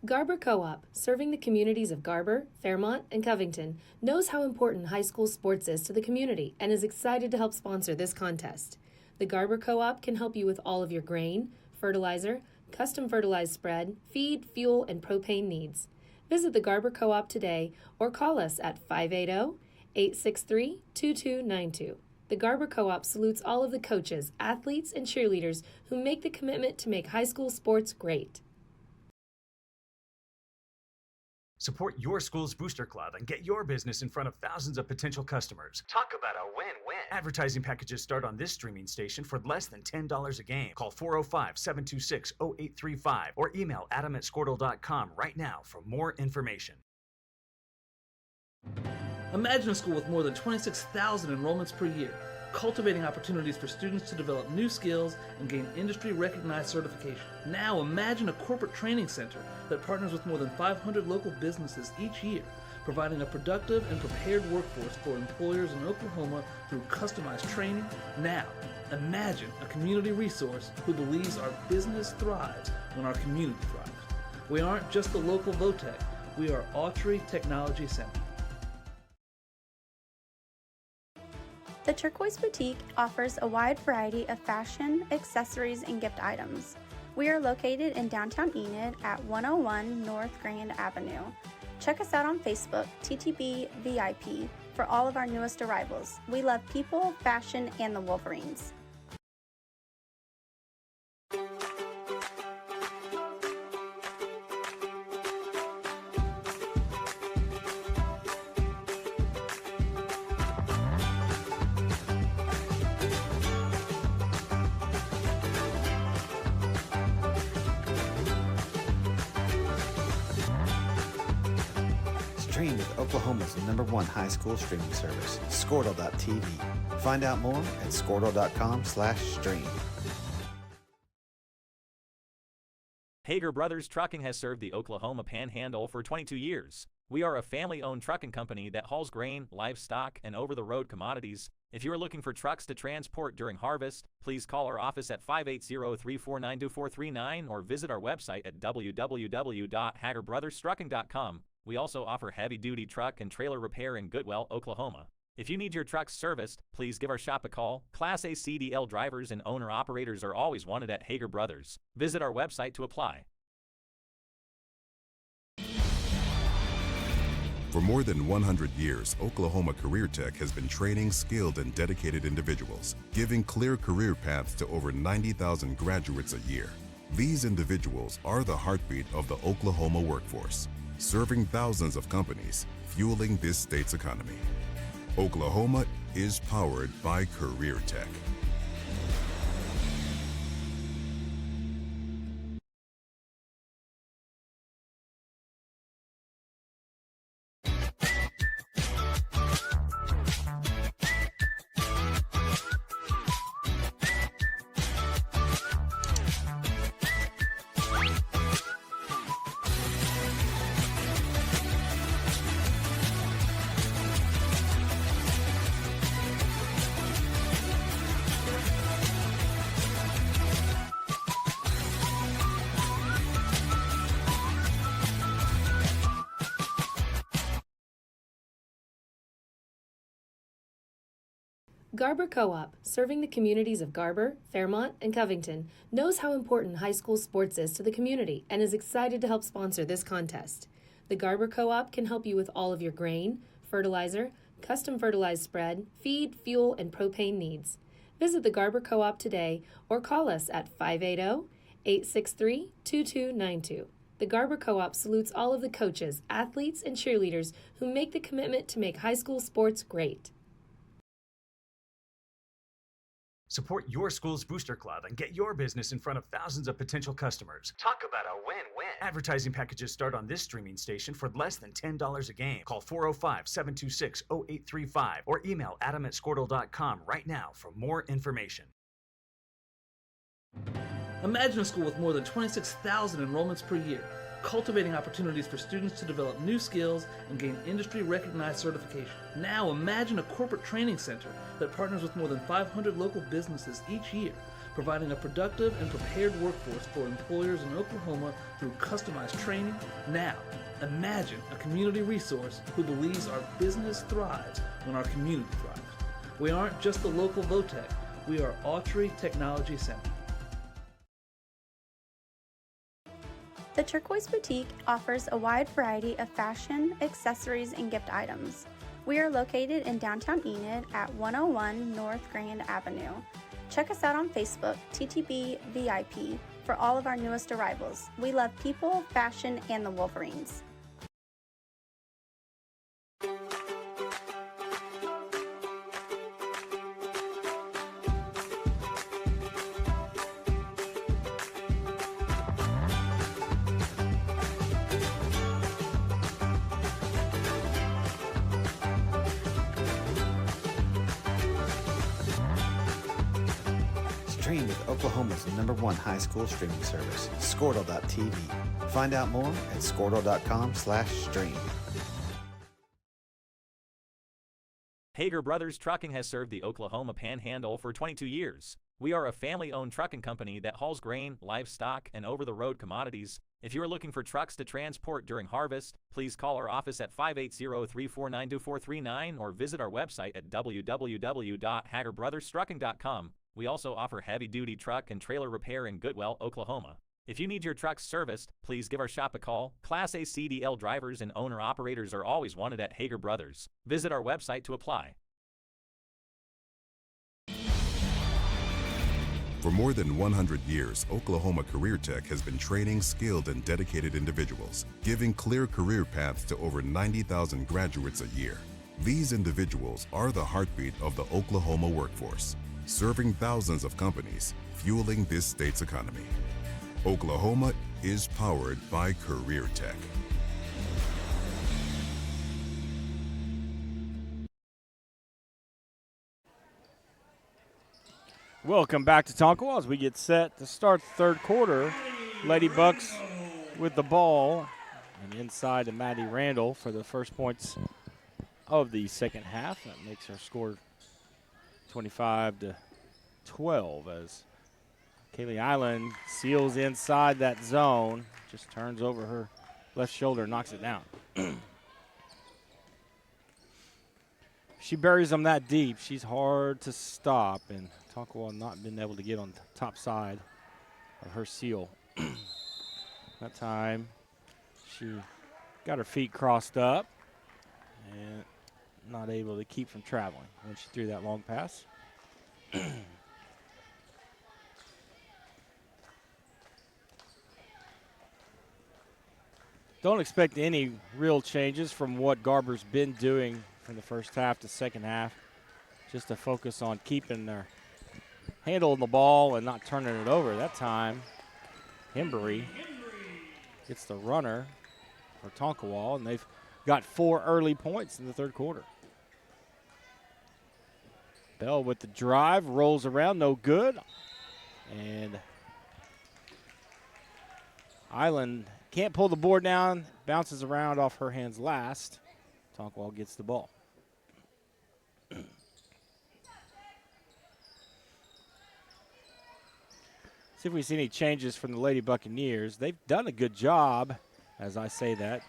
Garber Co-op, serving the communities of Garber, Fairmont, and Covington, knows how important high school sports is to the community and is excited to help sponsor this contest. The Garber Co-op can help you with all of your grain, fertilizer, custom fertilized spread, feed, fuel, and propane needs. Visit the Garber Co-op today or call us at 580-863-2292. The Garber Co-op salutes all of the coaches, athletes, and cheerleaders who make the commitment to make high school sports great. Support your school's booster club and get your business in front of thousands of potential customers. Talk about a win-win. Advertising packages start on this streaming station for less than $10 a game. Call 405-726-0835 or email adam@squirtle.com right now for more information. Imagine a school with more than 26,000 enrollments per year, cultivating opportunities for students to develop new skills and gain industry-recognized certification. Now imagine a corporate training center that partners with more than 500 local businesses each year, providing a productive and prepared workforce for employers in Oklahoma through customized training. Now imagine a community resource who believes our business thrives when our community thrives. We aren't just the local VOTEC, we are Autry Technology Center. The Turquoise Boutique offers a wide variety of fashion, accessories, and gift items. We are located in downtown Enid at 101 North Grand Avenue. Check us out on Facebook, TTB VIP, for all of our newest arrivals. We love people, fashion, and the Wolverines. Stream with Oklahoma's #1 high school streaming service, Squirtle.tv. Find out more at squirtle.com/stream. Hager Brothers Trucking has served the Oklahoma Panhandle for 22 years. We are a family-owned trucking company that hauls grain, livestock, and over-the-road commodities. If you are looking for trucks to transport during harvest, please call our office at 580-349-2439 or visit our website at www.hagerbrothers.trucking.com. We also offer heavy-duty truck and trailer repair in Goodwell, Oklahoma. If you need your truck serviced, please give our shop a call. Class A CDL drivers and owner-operators are always wanted at Hager Brothers. Visit our website to apply. For more than 100 years, Oklahoma Career Tech has been training skilled and dedicated individuals, giving clear career paths to over 90,000 graduates a year. These individuals are the heartbeat of the Oklahoma workforce, serving thousands of companies, fueling this state's economy. Oklahoma is powered by Career Tech. Garber Co-op, serving the communities of Garber, Fairmont, and Covington, knows how important high school sports is to the community and is excited to help sponsor this contest. The Garber Co-op can help you with all of your grain, fertilizer, custom fertilized spread, feed, fuel, and propane needs. Visit the Garber Co-op today or call us at 580-863-2292. The Garber Co-op salutes all of the coaches, athletes, and cheerleaders who make the commitment to make high school sports great. Support your school's booster club and get your business in front of thousands of potential customers. Talk about a win-win. Advertising packages start on this streaming station for less than $10 a game. Call 405-726-0835 or email adam@squirtle.com right now for more information. Imagine a school with more than 26,000 enrollments per year, cultivating opportunities for students to develop new skills and gain industry-recognized certification. Now imagine a corporate training center that partners with more than 500 local businesses each year, providing a productive and prepared workforce for employers in Oklahoma through customized training. Now imagine a community resource who believes our business thrives when our community thrives. We aren't just the local VOTEC, we are Autry Technology Center. The Turquoise Boutique offers a wide variety of fashion, accessories, and gift items. We are located in downtown Enid at 101 North Grand Avenue. Check us out on Facebook, TTB VIP, for all of our newest arrivals. We love people, fashion, and the Wolverines. Stream with Oklahoma's #1 high school streaming service, Squirtle.tv. Find out more at Squirtle.com/stream. Hager Brothers Trucking has served the Oklahoma Panhandle for 22 years. We are a family-owned trucking company that hauls grain, livestock, and over-the-road commodities. If you are looking for trucks to transport during harvest, please call our office at 580-349-2439 or visit our website at www.hagerbrothers.trucking.com. We also offer heavy-duty truck and trailer repair in Goodwell, Oklahoma. If you need your truck serviced, please give our shop a call. Class A CDL drivers and owner-operators are always wanted at Hager Brothers. Visit our website to apply. For more than 100 years, Oklahoma Career Tech has been training skilled and dedicated individuals, giving clear career paths to over 90,000 graduates a year. These individuals are the heartbeat of the Oklahoma workforce, serving thousands of companies, fueling this state's economy. Oklahoma is powered by Career Tech. Welcome back to Tonkawa as we get set to start the third quarter. Lady Bucks with the ball and inside to Maddie Randall for the first points of the second half. That makes our score 25-12 as Kaylee Island seals inside that zone, just turns over her left shoulder and knocks it down. She buries them that deep. She's hard to stop, and Tonkawa not been able to get on the top side of her seal. That time, she got her feet crossed up and not able to keep from traveling when she threw that long pass. Don't expect any real changes from what Garber's been doing from the first half to second half. Just to focus on keeping their handle on the ball and not turning it over. That time, Hembury gets the runner for Tonkawa, and they've got 4 early points in the third quarter. Bell with the drive, rolls around, no good. And Island can't pull the board down, bounces around off her hands last. Tonkawa gets the ball. See if we see any changes from the Lady Buccaneers. They've done a good job, as I say that.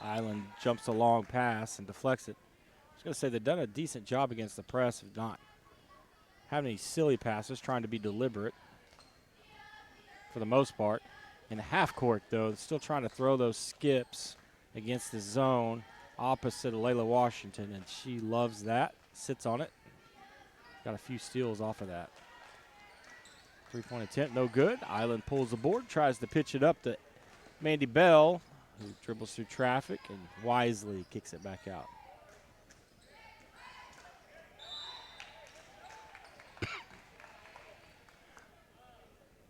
Island jumps a long pass and deflects it. I was going to say they've done a decent job against the press of not having any silly passes, trying to be deliberate for the most part. In the half court, though, they're still trying to throw those skips against the zone opposite of Layla Washington, and she loves that, sits on it. Got a few steals off of that. 3-point attempt, no good. Island pulls the board, tries to pitch it up to Mandy Bell, who dribbles through traffic and wisely kicks it back out.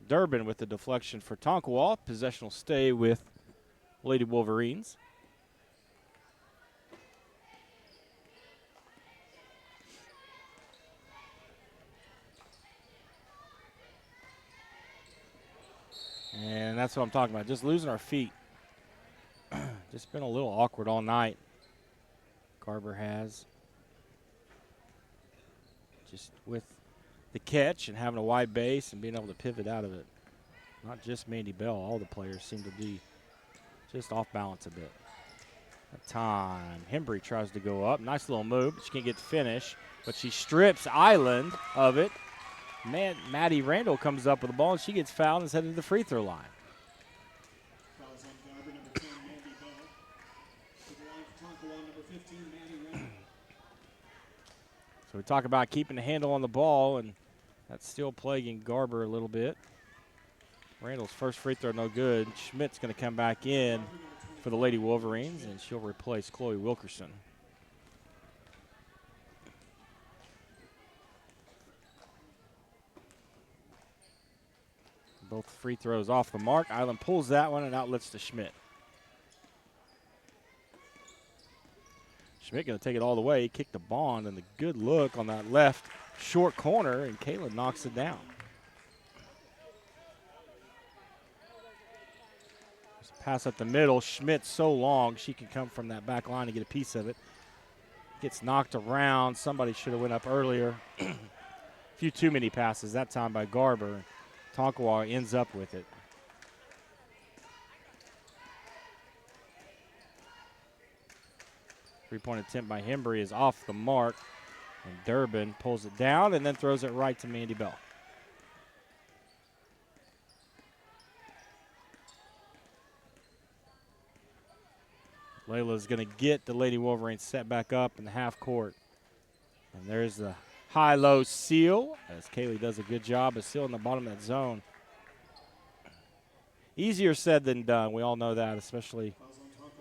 Durbin with the deflection for Tonkawa. Possession will stay with Lady Wolverines. And that's what I'm talking about, just losing our feet. Just been a little awkward all night. Garber has. Just with the catch and having a wide base and being able to pivot out of it. Not just Mandy Bell, all the players seem to be just off balance a bit. That time, Hembury tries to go up. Nice little move, but she can't get the finish. But she strips Island of it. Maddie Randall comes up with the ball, and she gets fouled and is headed to the free throw line. Fouls on Garber, number 10, Mandy Bell. To the line for Tonkawa, number 15, Maddie Randall. So we talk about keeping the handle on the ball, and that's still plaguing Garber a little bit. Randall's first free throw no good. Schmidt's going to come back in for the Lady Wolverines, and she'll replace Chloe Wilkerson. Both free throws off the mark. Island pulls that one and outlets to Schmidt. Schmidt going to take it all the way. He kicked the bond, and the good look on that left short corner, and Kayla knocks it down. Pass up the middle. Schmidt's so long, she can come from that back line and get a piece of it. Gets knocked around. Somebody should have went up earlier. A few too many passes that time by Garber. Tonkawa ends up with it. Three-point attempt by Hembry is off the mark. And Durbin pulls it down and then throws it right to Mandy Bell. Layla's going to get the Lady Wolverines set back up in the half court. And there's the high-low seal as Kaylee does a good job of sealing the bottom of that zone. Easier said than done. We all know that, especially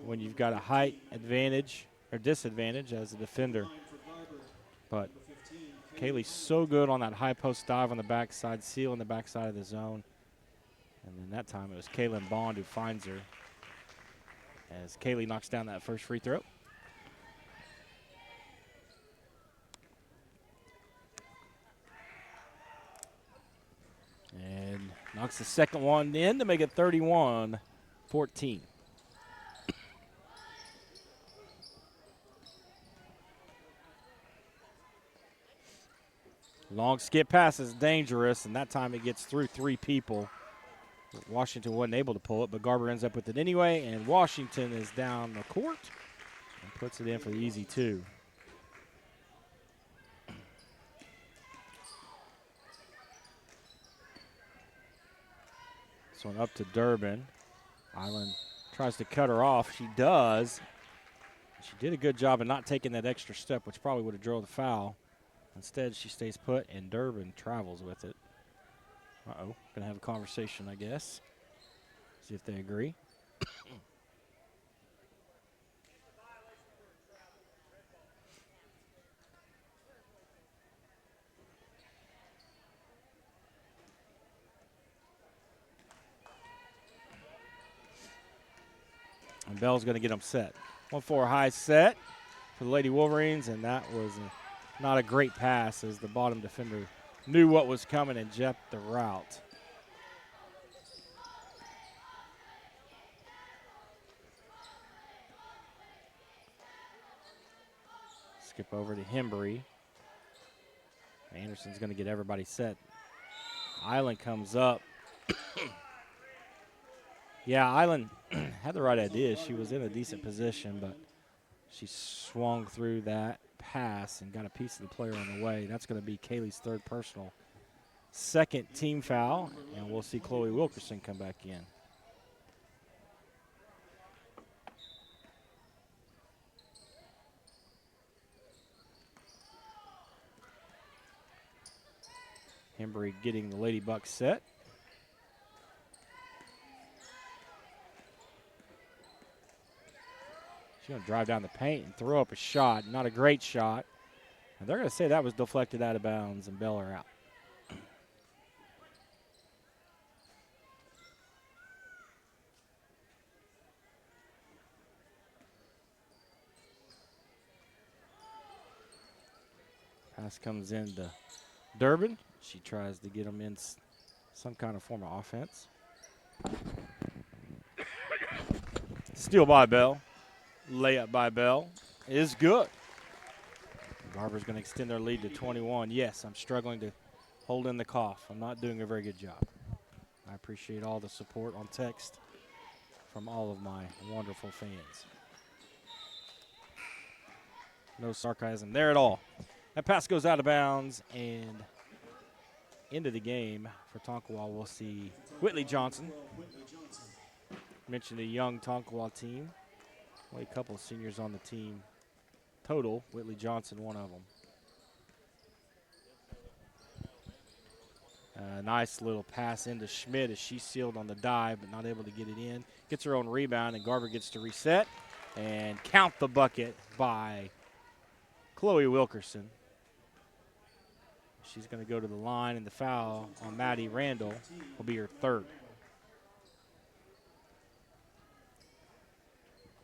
when you've got a height advantage or disadvantage as a defender. But Kaylee's so good on that high post dive on the backside, sealing the backside of the zone. And then that time it was Kaylin Bond who finds her as Kaylee knocks down that first free throw. And knocks the second one in to make it 31-14. Long skip pass is dangerous, and that time it gets through three people. Washington wasn't able to pull it, but Garber ends up with it anyway, and Washington is down the court and puts it in for the easy two. This one up to Durbin. Island tries to cut her off. She does. She did a good job of not taking that extra step, which probably would have drove the foul. Instead, she stays put, and Durbin travels with it. Uh-oh, gonna have a conversation, I guess. See if they agree. And Bell's gonna get them set. 1-4 high set for the Lady Wolverines, and that was not a great pass as the bottom defender knew what was coming and jetted the route. Skip over to Hembry. Anderson's going to get everybody set. Island comes up. Yeah, Island had the right idea. She was in a decent position, but she swung through that pass and got a piece of the player on the way. That's going to be Kaylee's third personal. Second team foul, and we'll see Chloe Wilkerson come back in. Hembry getting the Lady Bucks set. She's going to drive down the paint and throw up a shot. Not a great shot. And they're going to say that was deflected out of bounds and bail her out. Pass comes in to Durbin. She tries to get them in some kind of form of offense. Steal by Bell. Layup by Bell is good. Garber's going to extend their lead to 21. Yes, I'm struggling to hold in the cough. I'm not doing a very good job. I appreciate all the support on text from all of my wonderful fans. No sarcasm there at all. That pass goes out of bounds, and into the game for Tonkawa, we'll see Whitley Johnson. Mentioned a young Tonkawa team. Only a couple of seniors on the team total. Whitley Johnson, one of them. Nice little pass into Schmidt as she sealed on the dive, but not able to get it in. Gets her own rebound, and Garber gets to reset and count the bucket by Chloe Wilkerson. She's going to go to the line, and the foul on Maddie Randall will be her third.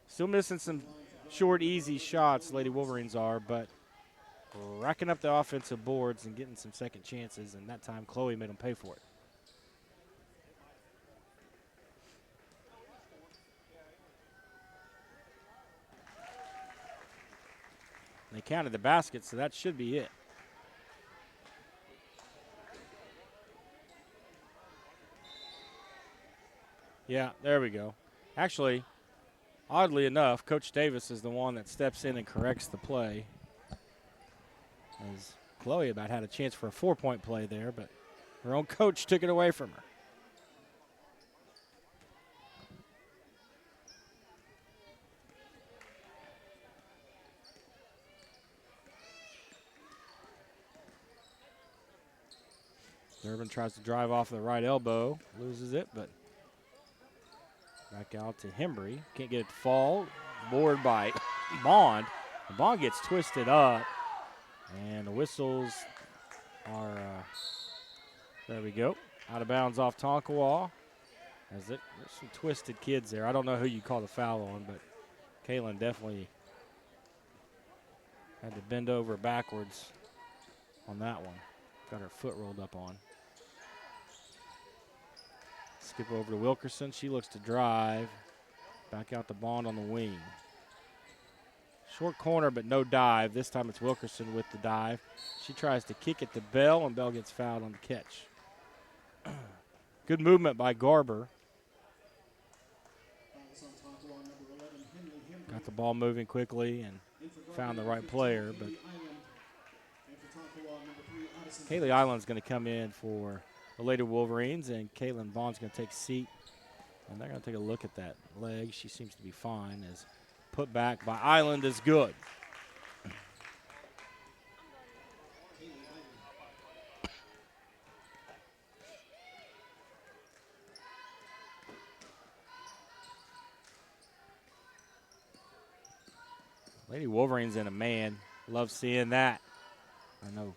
Still missing some short, easy shots, Lady Wolverines are, but racking up the offensive boards and getting some second chances, and that time Chloe made them pay for it. They counted the basket, so that should be it. Yeah, there we go. Actually, oddly enough, Coach Davis is the one that steps in and corrects the play. As Chloe about had a chance for a 4-point play there, but her own coach took it away from her. Durbin tries to drive off the right elbow, loses it, but back out to Hembry. Can't get it to fall. Board by Bond. The Bond gets twisted up, and the whistles are, there we go, out of bounds off Tonkawa. There's some twisted kids there. I don't know who you call the foul on, but Kaylin definitely had to bend over backwards on that one. Got her foot rolled up on. Skip over to Wilkerson. She looks to drive. Back out the Bond on the wing. Short corner, but no dive. This time it's Wilkerson with the dive. She tries to kick it to Bell, and Bell gets fouled on the catch. Good movement by Garber. Got the ball moving quickly and found the right player, but Haley Island's going to come in for the Lady Wolverines, and Caitlin Bond's going to take a seat, and they're going to take a look at that leg. She seems to be fine, as put back by Island is good. Lady Wolverines in a man. Love seeing that. I know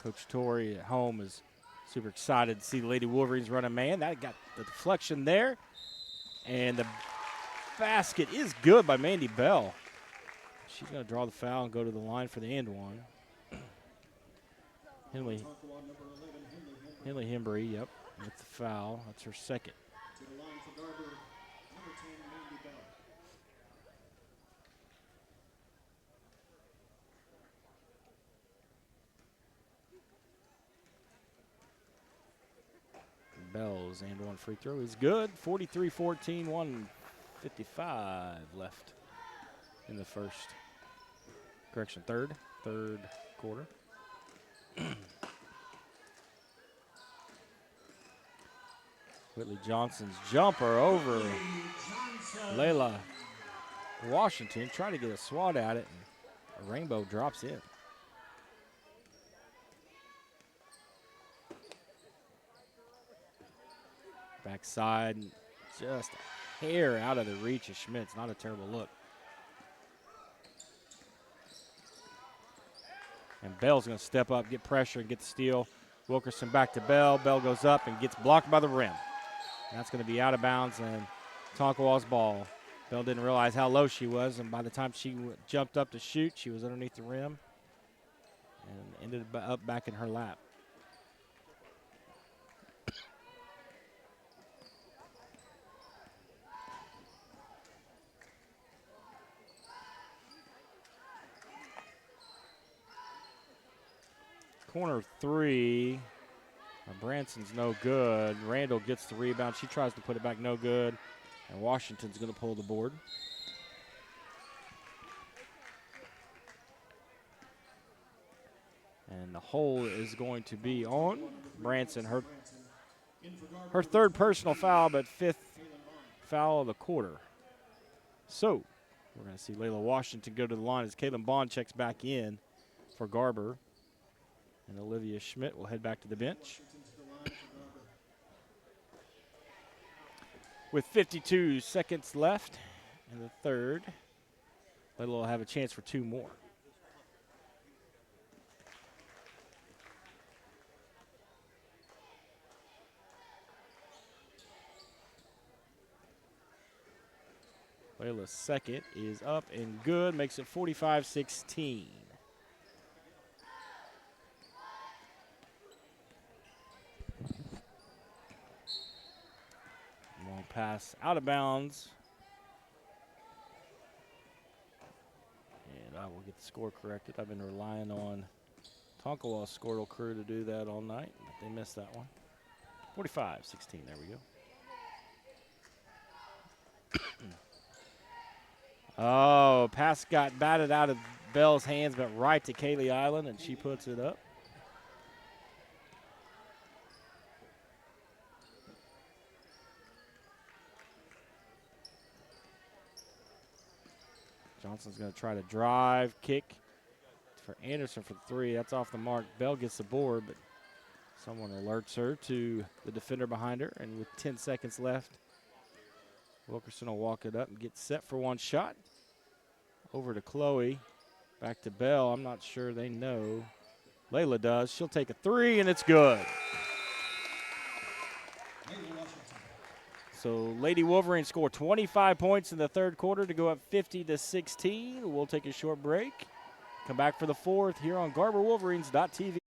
Coach Torrey at home is super excited to see the Lady Wolverines run a man. That got the deflection there. And the basket is good by Mandy Bell. She's going to draw the foul and go to the line for the and one. Henley Hembry, yep, with the foul. That's her second. To the line for Garber, number 10, Mandy Bell. Bell's and one free throw is good. 43-14, 1:55 left in the third quarter. Whitley Johnson's jumper over Layla Washington. Trying to get a swat at it, and a Rainbow drops in. Backside, just a hair out of the reach of Schmitz. Not a terrible look. And Bell's going to step up, get pressure, and get the steal. Wilkerson back to Bell. Bell goes up and gets blocked by the rim. And that's going to be out of bounds and Tonkawa's ball. Bell didn't realize how low she was, and by the time she jumped up to shoot, she was underneath the rim and ended up back in her lap. Corner three. Branson's no good. Randall gets the rebound. She tries to put it back, no good. And Washington's going to pull the board. And the hole is going to be on Branson. Her third personal foul, but fifth foul of the quarter. So we're going to see Layla Washington go to the line as Caitlin Bond checks back in for Garber. And Olivia Schmidt will head back to the bench. With 52 seconds left in the third, Layla will have a chance for two more. Layla's second is up and good, makes it 45-16. Long pass out of bounds. And will get the score corrected. I've been relying on Tonkawa's Squirtle crew to do that all night. They missed that one. 45-16, there we go. Oh, pass got batted out of Bell's hands, but right to Kaylee Island, and she puts it up. Johnson's going to try to drive, kick for Anderson for 3. That's off the mark. Bell gets the board, but someone alerts her to the defender behind her, and with 10 seconds left, Wilkerson will walk it up and get set for one shot. Over to Chloe, back to Bell. I'm not sure they know. Layla does. She'll take a 3, and it's good. So Lady Wolverines score 25 points in the third quarter to go up 50-16. We'll take a short break. Come back for the fourth here on GarberWolverines.tv.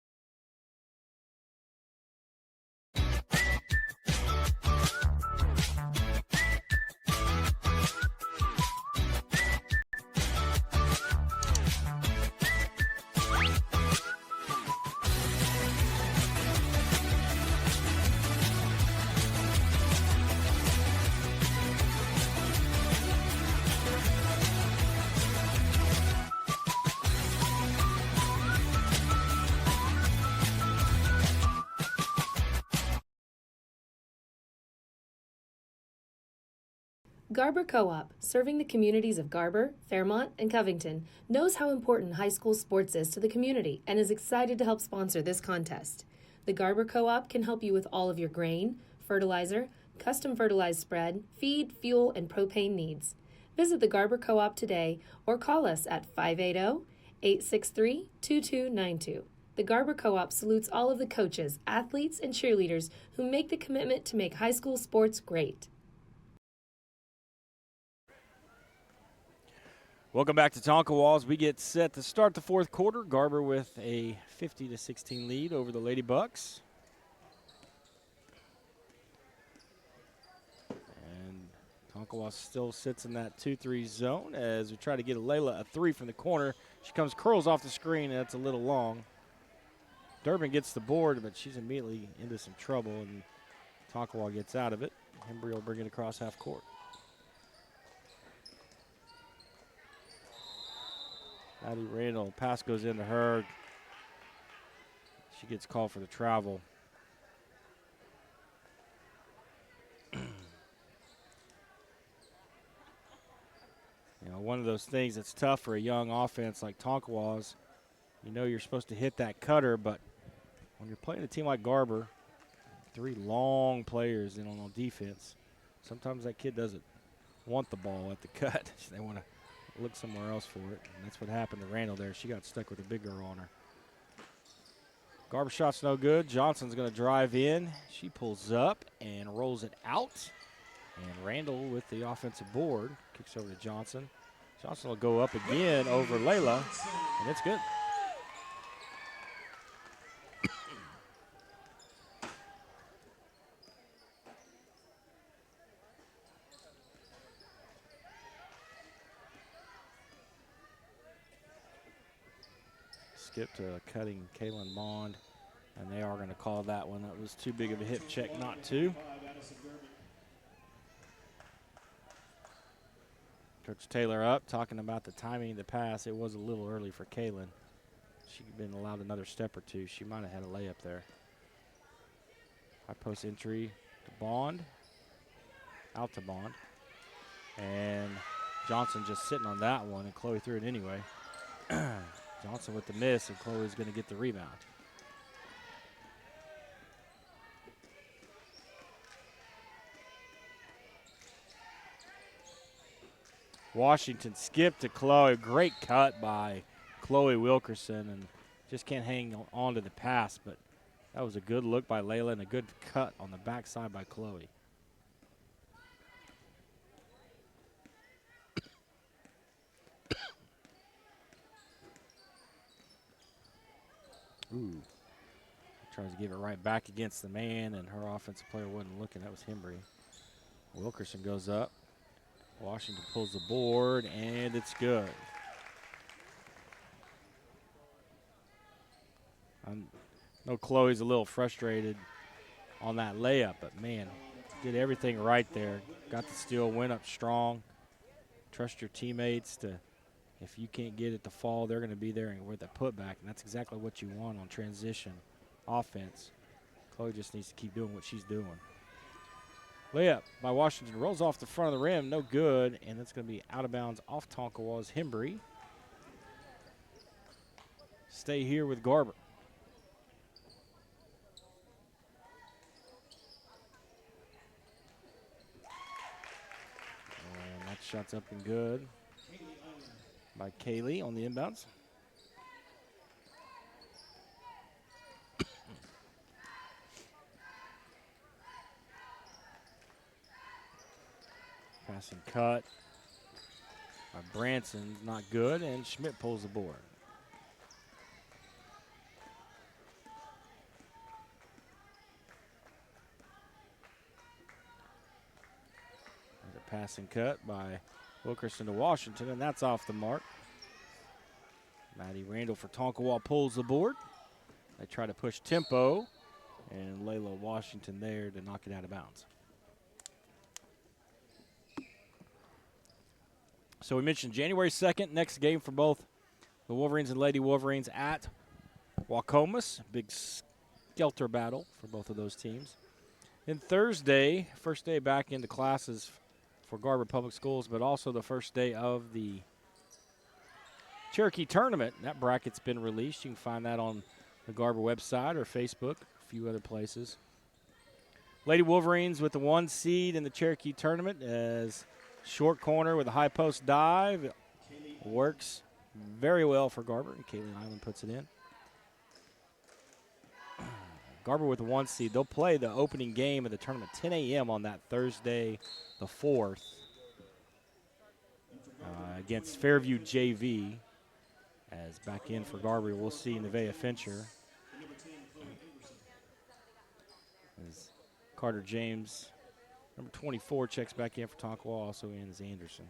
Garber Co-op, serving the communities of Garber, Fairmont, and Covington, knows how important high school sports is to the community and is excited to help sponsor this contest. The Garber Co-op can help you with all of your grain, fertilizer, custom fertilized spread, feed, fuel, and propane needs. Visit the Garber Co-op today or call us at 580-863-2292. The Garber Co-op salutes all of the coaches, athletes, and cheerleaders who make the commitment to make high school sports great. Welcome back to Tonkawa as we get set to start the fourth quarter. Garber with a 50-16 lead over the Lady Bucks. And Tonkawa still sits in that 2-3 zone as we try to get Layla a 3 from the corner. She curls off the screen, and that's a little long. Durbin gets the board, but she's immediately into some trouble, and Tonkawa gets out of it. Hembry will bring it across half court. Addie Randall, pass goes into her. She gets called for the travel. One of those things that's tough for a young offense like Tonkawa's. You know you're supposed to hit that cutter, but when you're playing a team like Garber, 3 long players in on defense, sometimes that kid doesn't want the ball at the cut. They want to look somewhere else for it, and that's what happened to Randall there. She got stuck with a big girl on her. Garber shot's no good. Johnson's going to drive in. She pulls up and rolls it out, and Randall with the offensive board kicks over to Johnson. Johnson will go up again over Layla, and it's good. Skip to cutting Kaylin Bond, and they are going to call that one. That was too big of a hip check not to. Coach Taylor up, talking about the timing of the pass. It was a little early for Kaylin. She'd been allowed another step or two. She might have had a layup there. High post entry to Bond. Out to Bond. And Johnson just sitting on that one, and Chloe threw it anyway. Johnson with the miss, and Chloe's going to get the rebound. Washington skipped to Chloe. Great cut by Chloe Wilkerson, and just can't hang on to the pass, but that was a good look by Layla and a good cut on the backside by Chloe. Ooh. Tries to give it right back against the man, and her offensive player wasn't looking. That was Hembry. Wilkerson goes up. Washington pulls the board, and it's good. I know Chloe's a little frustrated on that layup, but man, did everything right there. Got the steal, went up strong. Trust your teammates to, if you can't get it to fall, they're going to be there with a putback, and that's exactly what you want on transition offense. Chloe just needs to keep doing what she's doing. Layup by Washington rolls off the front of the rim, no good, and it's going to be out of bounds off Tonkawa's Hembry. Stay here with Garber. And that shot's up and good by Kaylee on the inbounds. Passing cut by Branson's not good, and Schmidt pulls the board. There's a passing cut by Wilkerson to Washington, and that's off the mark. Maddie Randall for Tonkawa pulls the board. They try to push tempo, and Layla Washington there to knock it out of bounds. So we mentioned January 2nd, next game for both the Wolverines and Lady Wolverines at Wacomas. Big skelter battle for both of those teams. Then Thursday, first day back into classes for Garber Public Schools, but also the first day of the Cherokee Tournament. That bracket's been released. You can find that on the Garber website or Facebook, a few other places. Lady Wolverines with the 1 seed in the Cherokee Tournament as short corner with a high post dive. Works very well for Garber, and Caitlin Island puts it in. Garber with the 1 seed. They'll play the opening game of the tournament 10 a.m. on that Thursday, the 4th, against Fairview JV. As back in for Garber, we'll see Nevaeh Fincher. As Carter James, number 24, checks back in for Tonkawa, also in as Anderson.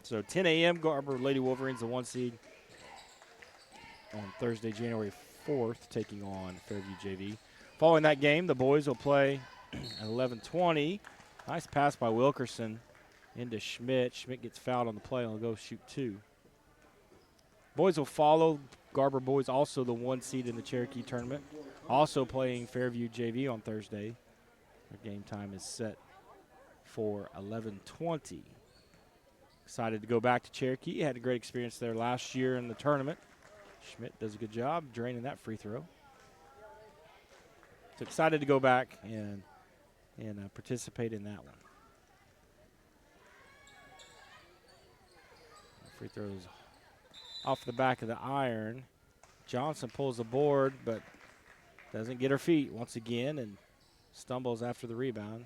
So 10 a.m. Garber Lady Wolverines, the 1 seed, on Thursday, January 4th, taking on Fairview JV. Following that game, the boys will play at 11:20. Nice pass by Wilkerson into Schmidt. Schmidt gets fouled on the play and will go shoot 2. Boys will follow. Garber boys also the 1 seed in the Cherokee Tournament. Also playing Fairview JV on Thursday. Their game time is set for 11:20. Excited to go back to Cherokee. Had a great experience there last year in the tournament. Schmidt does a good job draining that free throw. So excited to go back and participate in that one. Free throws off the back of the iron. Johnson pulls the board, but doesn't get her feet once again and stumbles after the rebound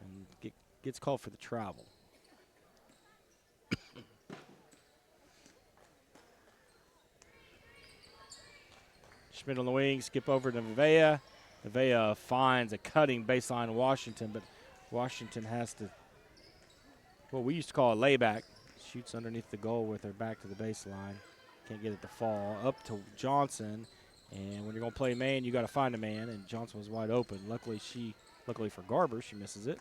and gets called for the travel. Schmidt on the wing, skip over to Nevaeh. Nevaeh finds a cutting baseline Washington, but Washington has to, what we used to call a layback. Shoots underneath the goal with her back to the baseline. Can't get it to fall. Up to Johnson. And when you're going to play man, you got to find a man. And Johnson was wide open. Luckily for Garber, she misses it.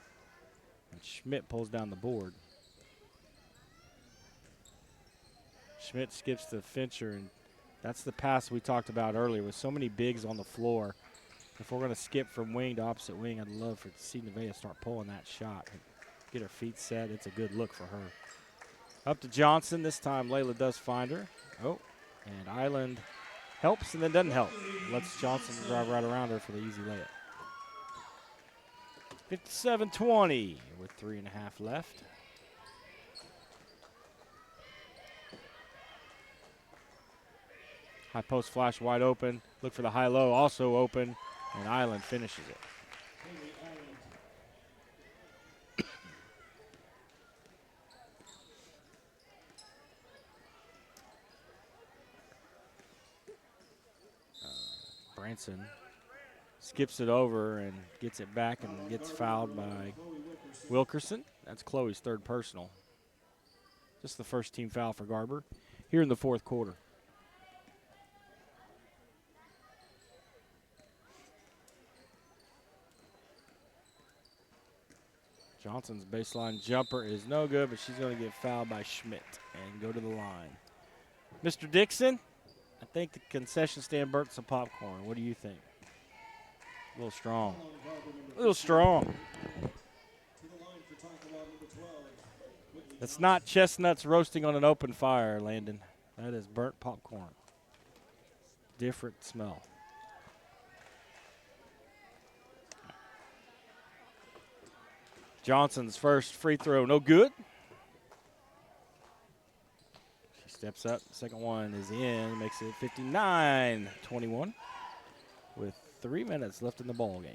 And Schmidt pulls down the board. Schmidt skips to Fincher. And that's the pass we talked about earlier. With so many bigs on the floor, if we're going to skip from wing to opposite wing, I'd love to see Nevaeh start pulling that shot. Get her feet set. It's a good look for her. Up to Johnson. This time Layla does find her. Oh, and Island helps and then doesn't help. Lets Johnson drive right around her for the easy layup. 57-20 with 3.5 left. High post flash wide open. Look for the high-low, also open, and Island finishes it. Branson skips it over and gets it back and gets fouled by Wilkerson. That's Chloe's 3rd personal. Just the first team foul for Garber here in the 4th quarter. Johnson's baseline jumper is no good, but she's going to get fouled by Schmidt and go to the line. Mr. Dixon, I think the concession stand burnt some popcorn. What do you think? A little strong. A little strong. That's not chestnuts roasting on an open fire, Landon. That is burnt popcorn. Different smell. Johnson's first free throw, no good. She steps up. Second one is in, makes it 59-21 with 3 minutes left in the ball game.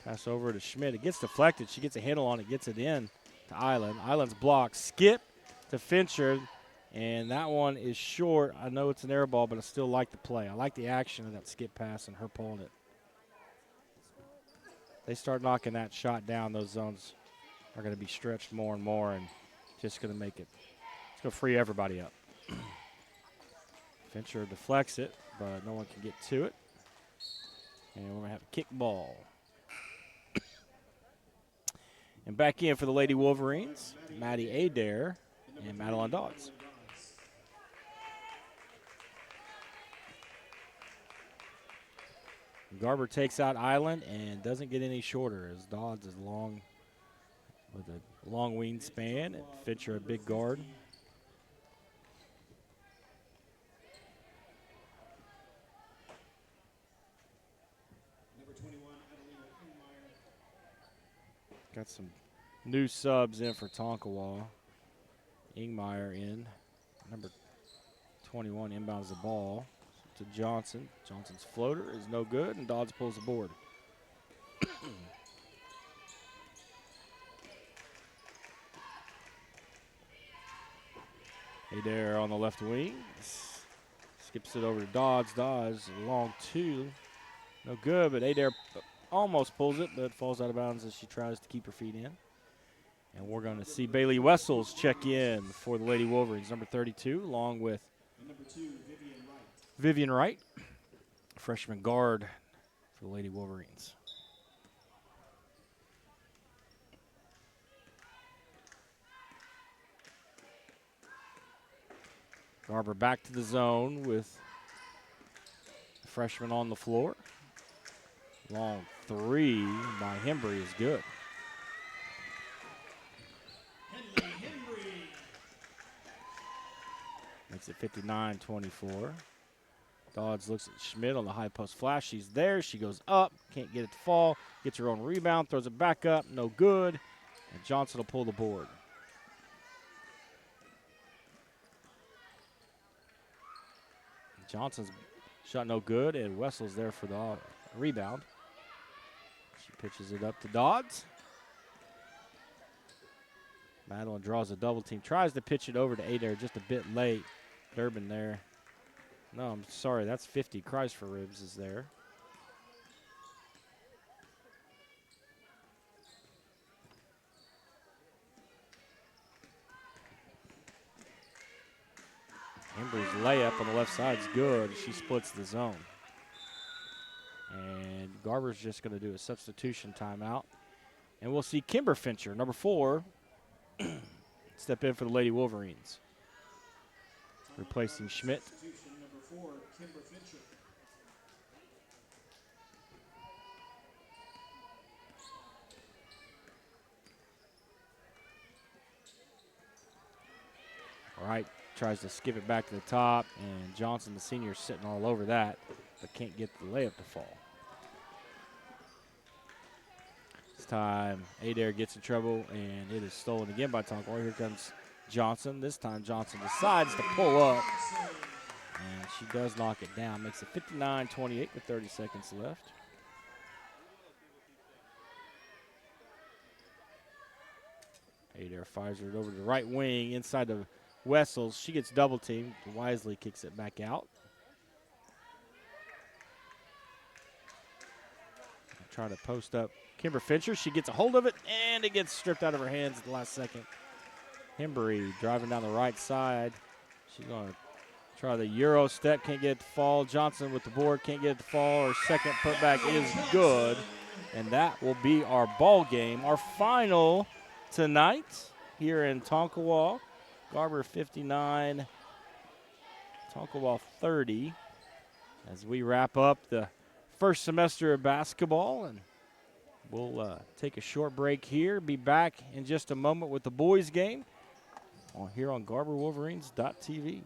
Pass over to Schmidt. It gets deflected. She gets a handle on it, gets it in to Island. Island's block. Skip to Fincher, and that one is short. I know it's an air ball, but I still like the play. I like the action of that skip pass and her pulling it. They start knocking that shot down, those zones are going to be stretched more and more and just going to make it. It's going to free everybody up. Fincher deflects it, but no one can get to it. And we're going to have a kick ball. And back in for the Lady Wolverines, Maddie Adair and Madeline Dodds. Garber takes out Island and doesn't get any shorter as Dodds is long with a long wingspan and Fincher a big guard. Got some new subs in for Tonkawa. Ingmeyer in. Number 21 inbounds the ball to Johnson. Johnson's floater is no good, and Dodds pulls the board. Adair on the left wing. Skips it over to Dodds. Dodds, long two. No good, but Adair almost pulls it, but falls out of bounds as she tries to keep her feet in. And we're going to see Bailey Wessels check in for the Lady Wolverines, number 32, along with Number 2, Vivian Wright, freshman guard for the Lady Wolverines. Garber back to the zone with the freshman on the floor. Long three by Hembry is good. Makes it 59-24. Dodds looks at Schmidt on the high post flash. She's there. She goes up. Can't get it to fall. Gets her own rebound. Throws it back up. No good. And Johnson will pull the board. Johnson's shot no good. And Wessel's there for the rebound. She pitches it up to Dodds. Madeline draws a double team. Tries to pitch it over to Adair just a bit late. Durbin there. No, I'm sorry. That's 50. Cries for Ribs is there. Embry's layup on the left side is good. She splits the zone. And Garber's just going to do a substitution timeout. And we'll see Kimber Fincher, number 4, step in for the Lady Wolverines. Replacing Schmidt. Number 4, Kimber Fincher. Wright tries to skip it back to the top, and Johnson, the senior, is sitting all over that, but can't get the layup to fall. This time, Adair gets in trouble, and it is stolen again by Tonkawa. Here comes Johnson. This time, Johnson decides to pull up, and she does knock it down. Makes it 59-28 with 30 seconds left. Adair fires it over to the right wing inside the Wessels. She gets double teamed. Wisely kicks it back out. Trying to post up Kimber Fincher. She gets a hold of it, and it gets stripped out of her hands at the last second. Hembry driving down the right side. She's going to Try the Euro step, can't get it to fall. Johnson with the board, can't get it to fall. Our second putback is good. And that will be our ball game. Our final tonight here in Tonkawa. Garber 59, Tonkawa 30. As we wrap up the first semester of basketball, and we'll take a short break here. Be back in just a moment with the boys game here on GarberWolverines.tv.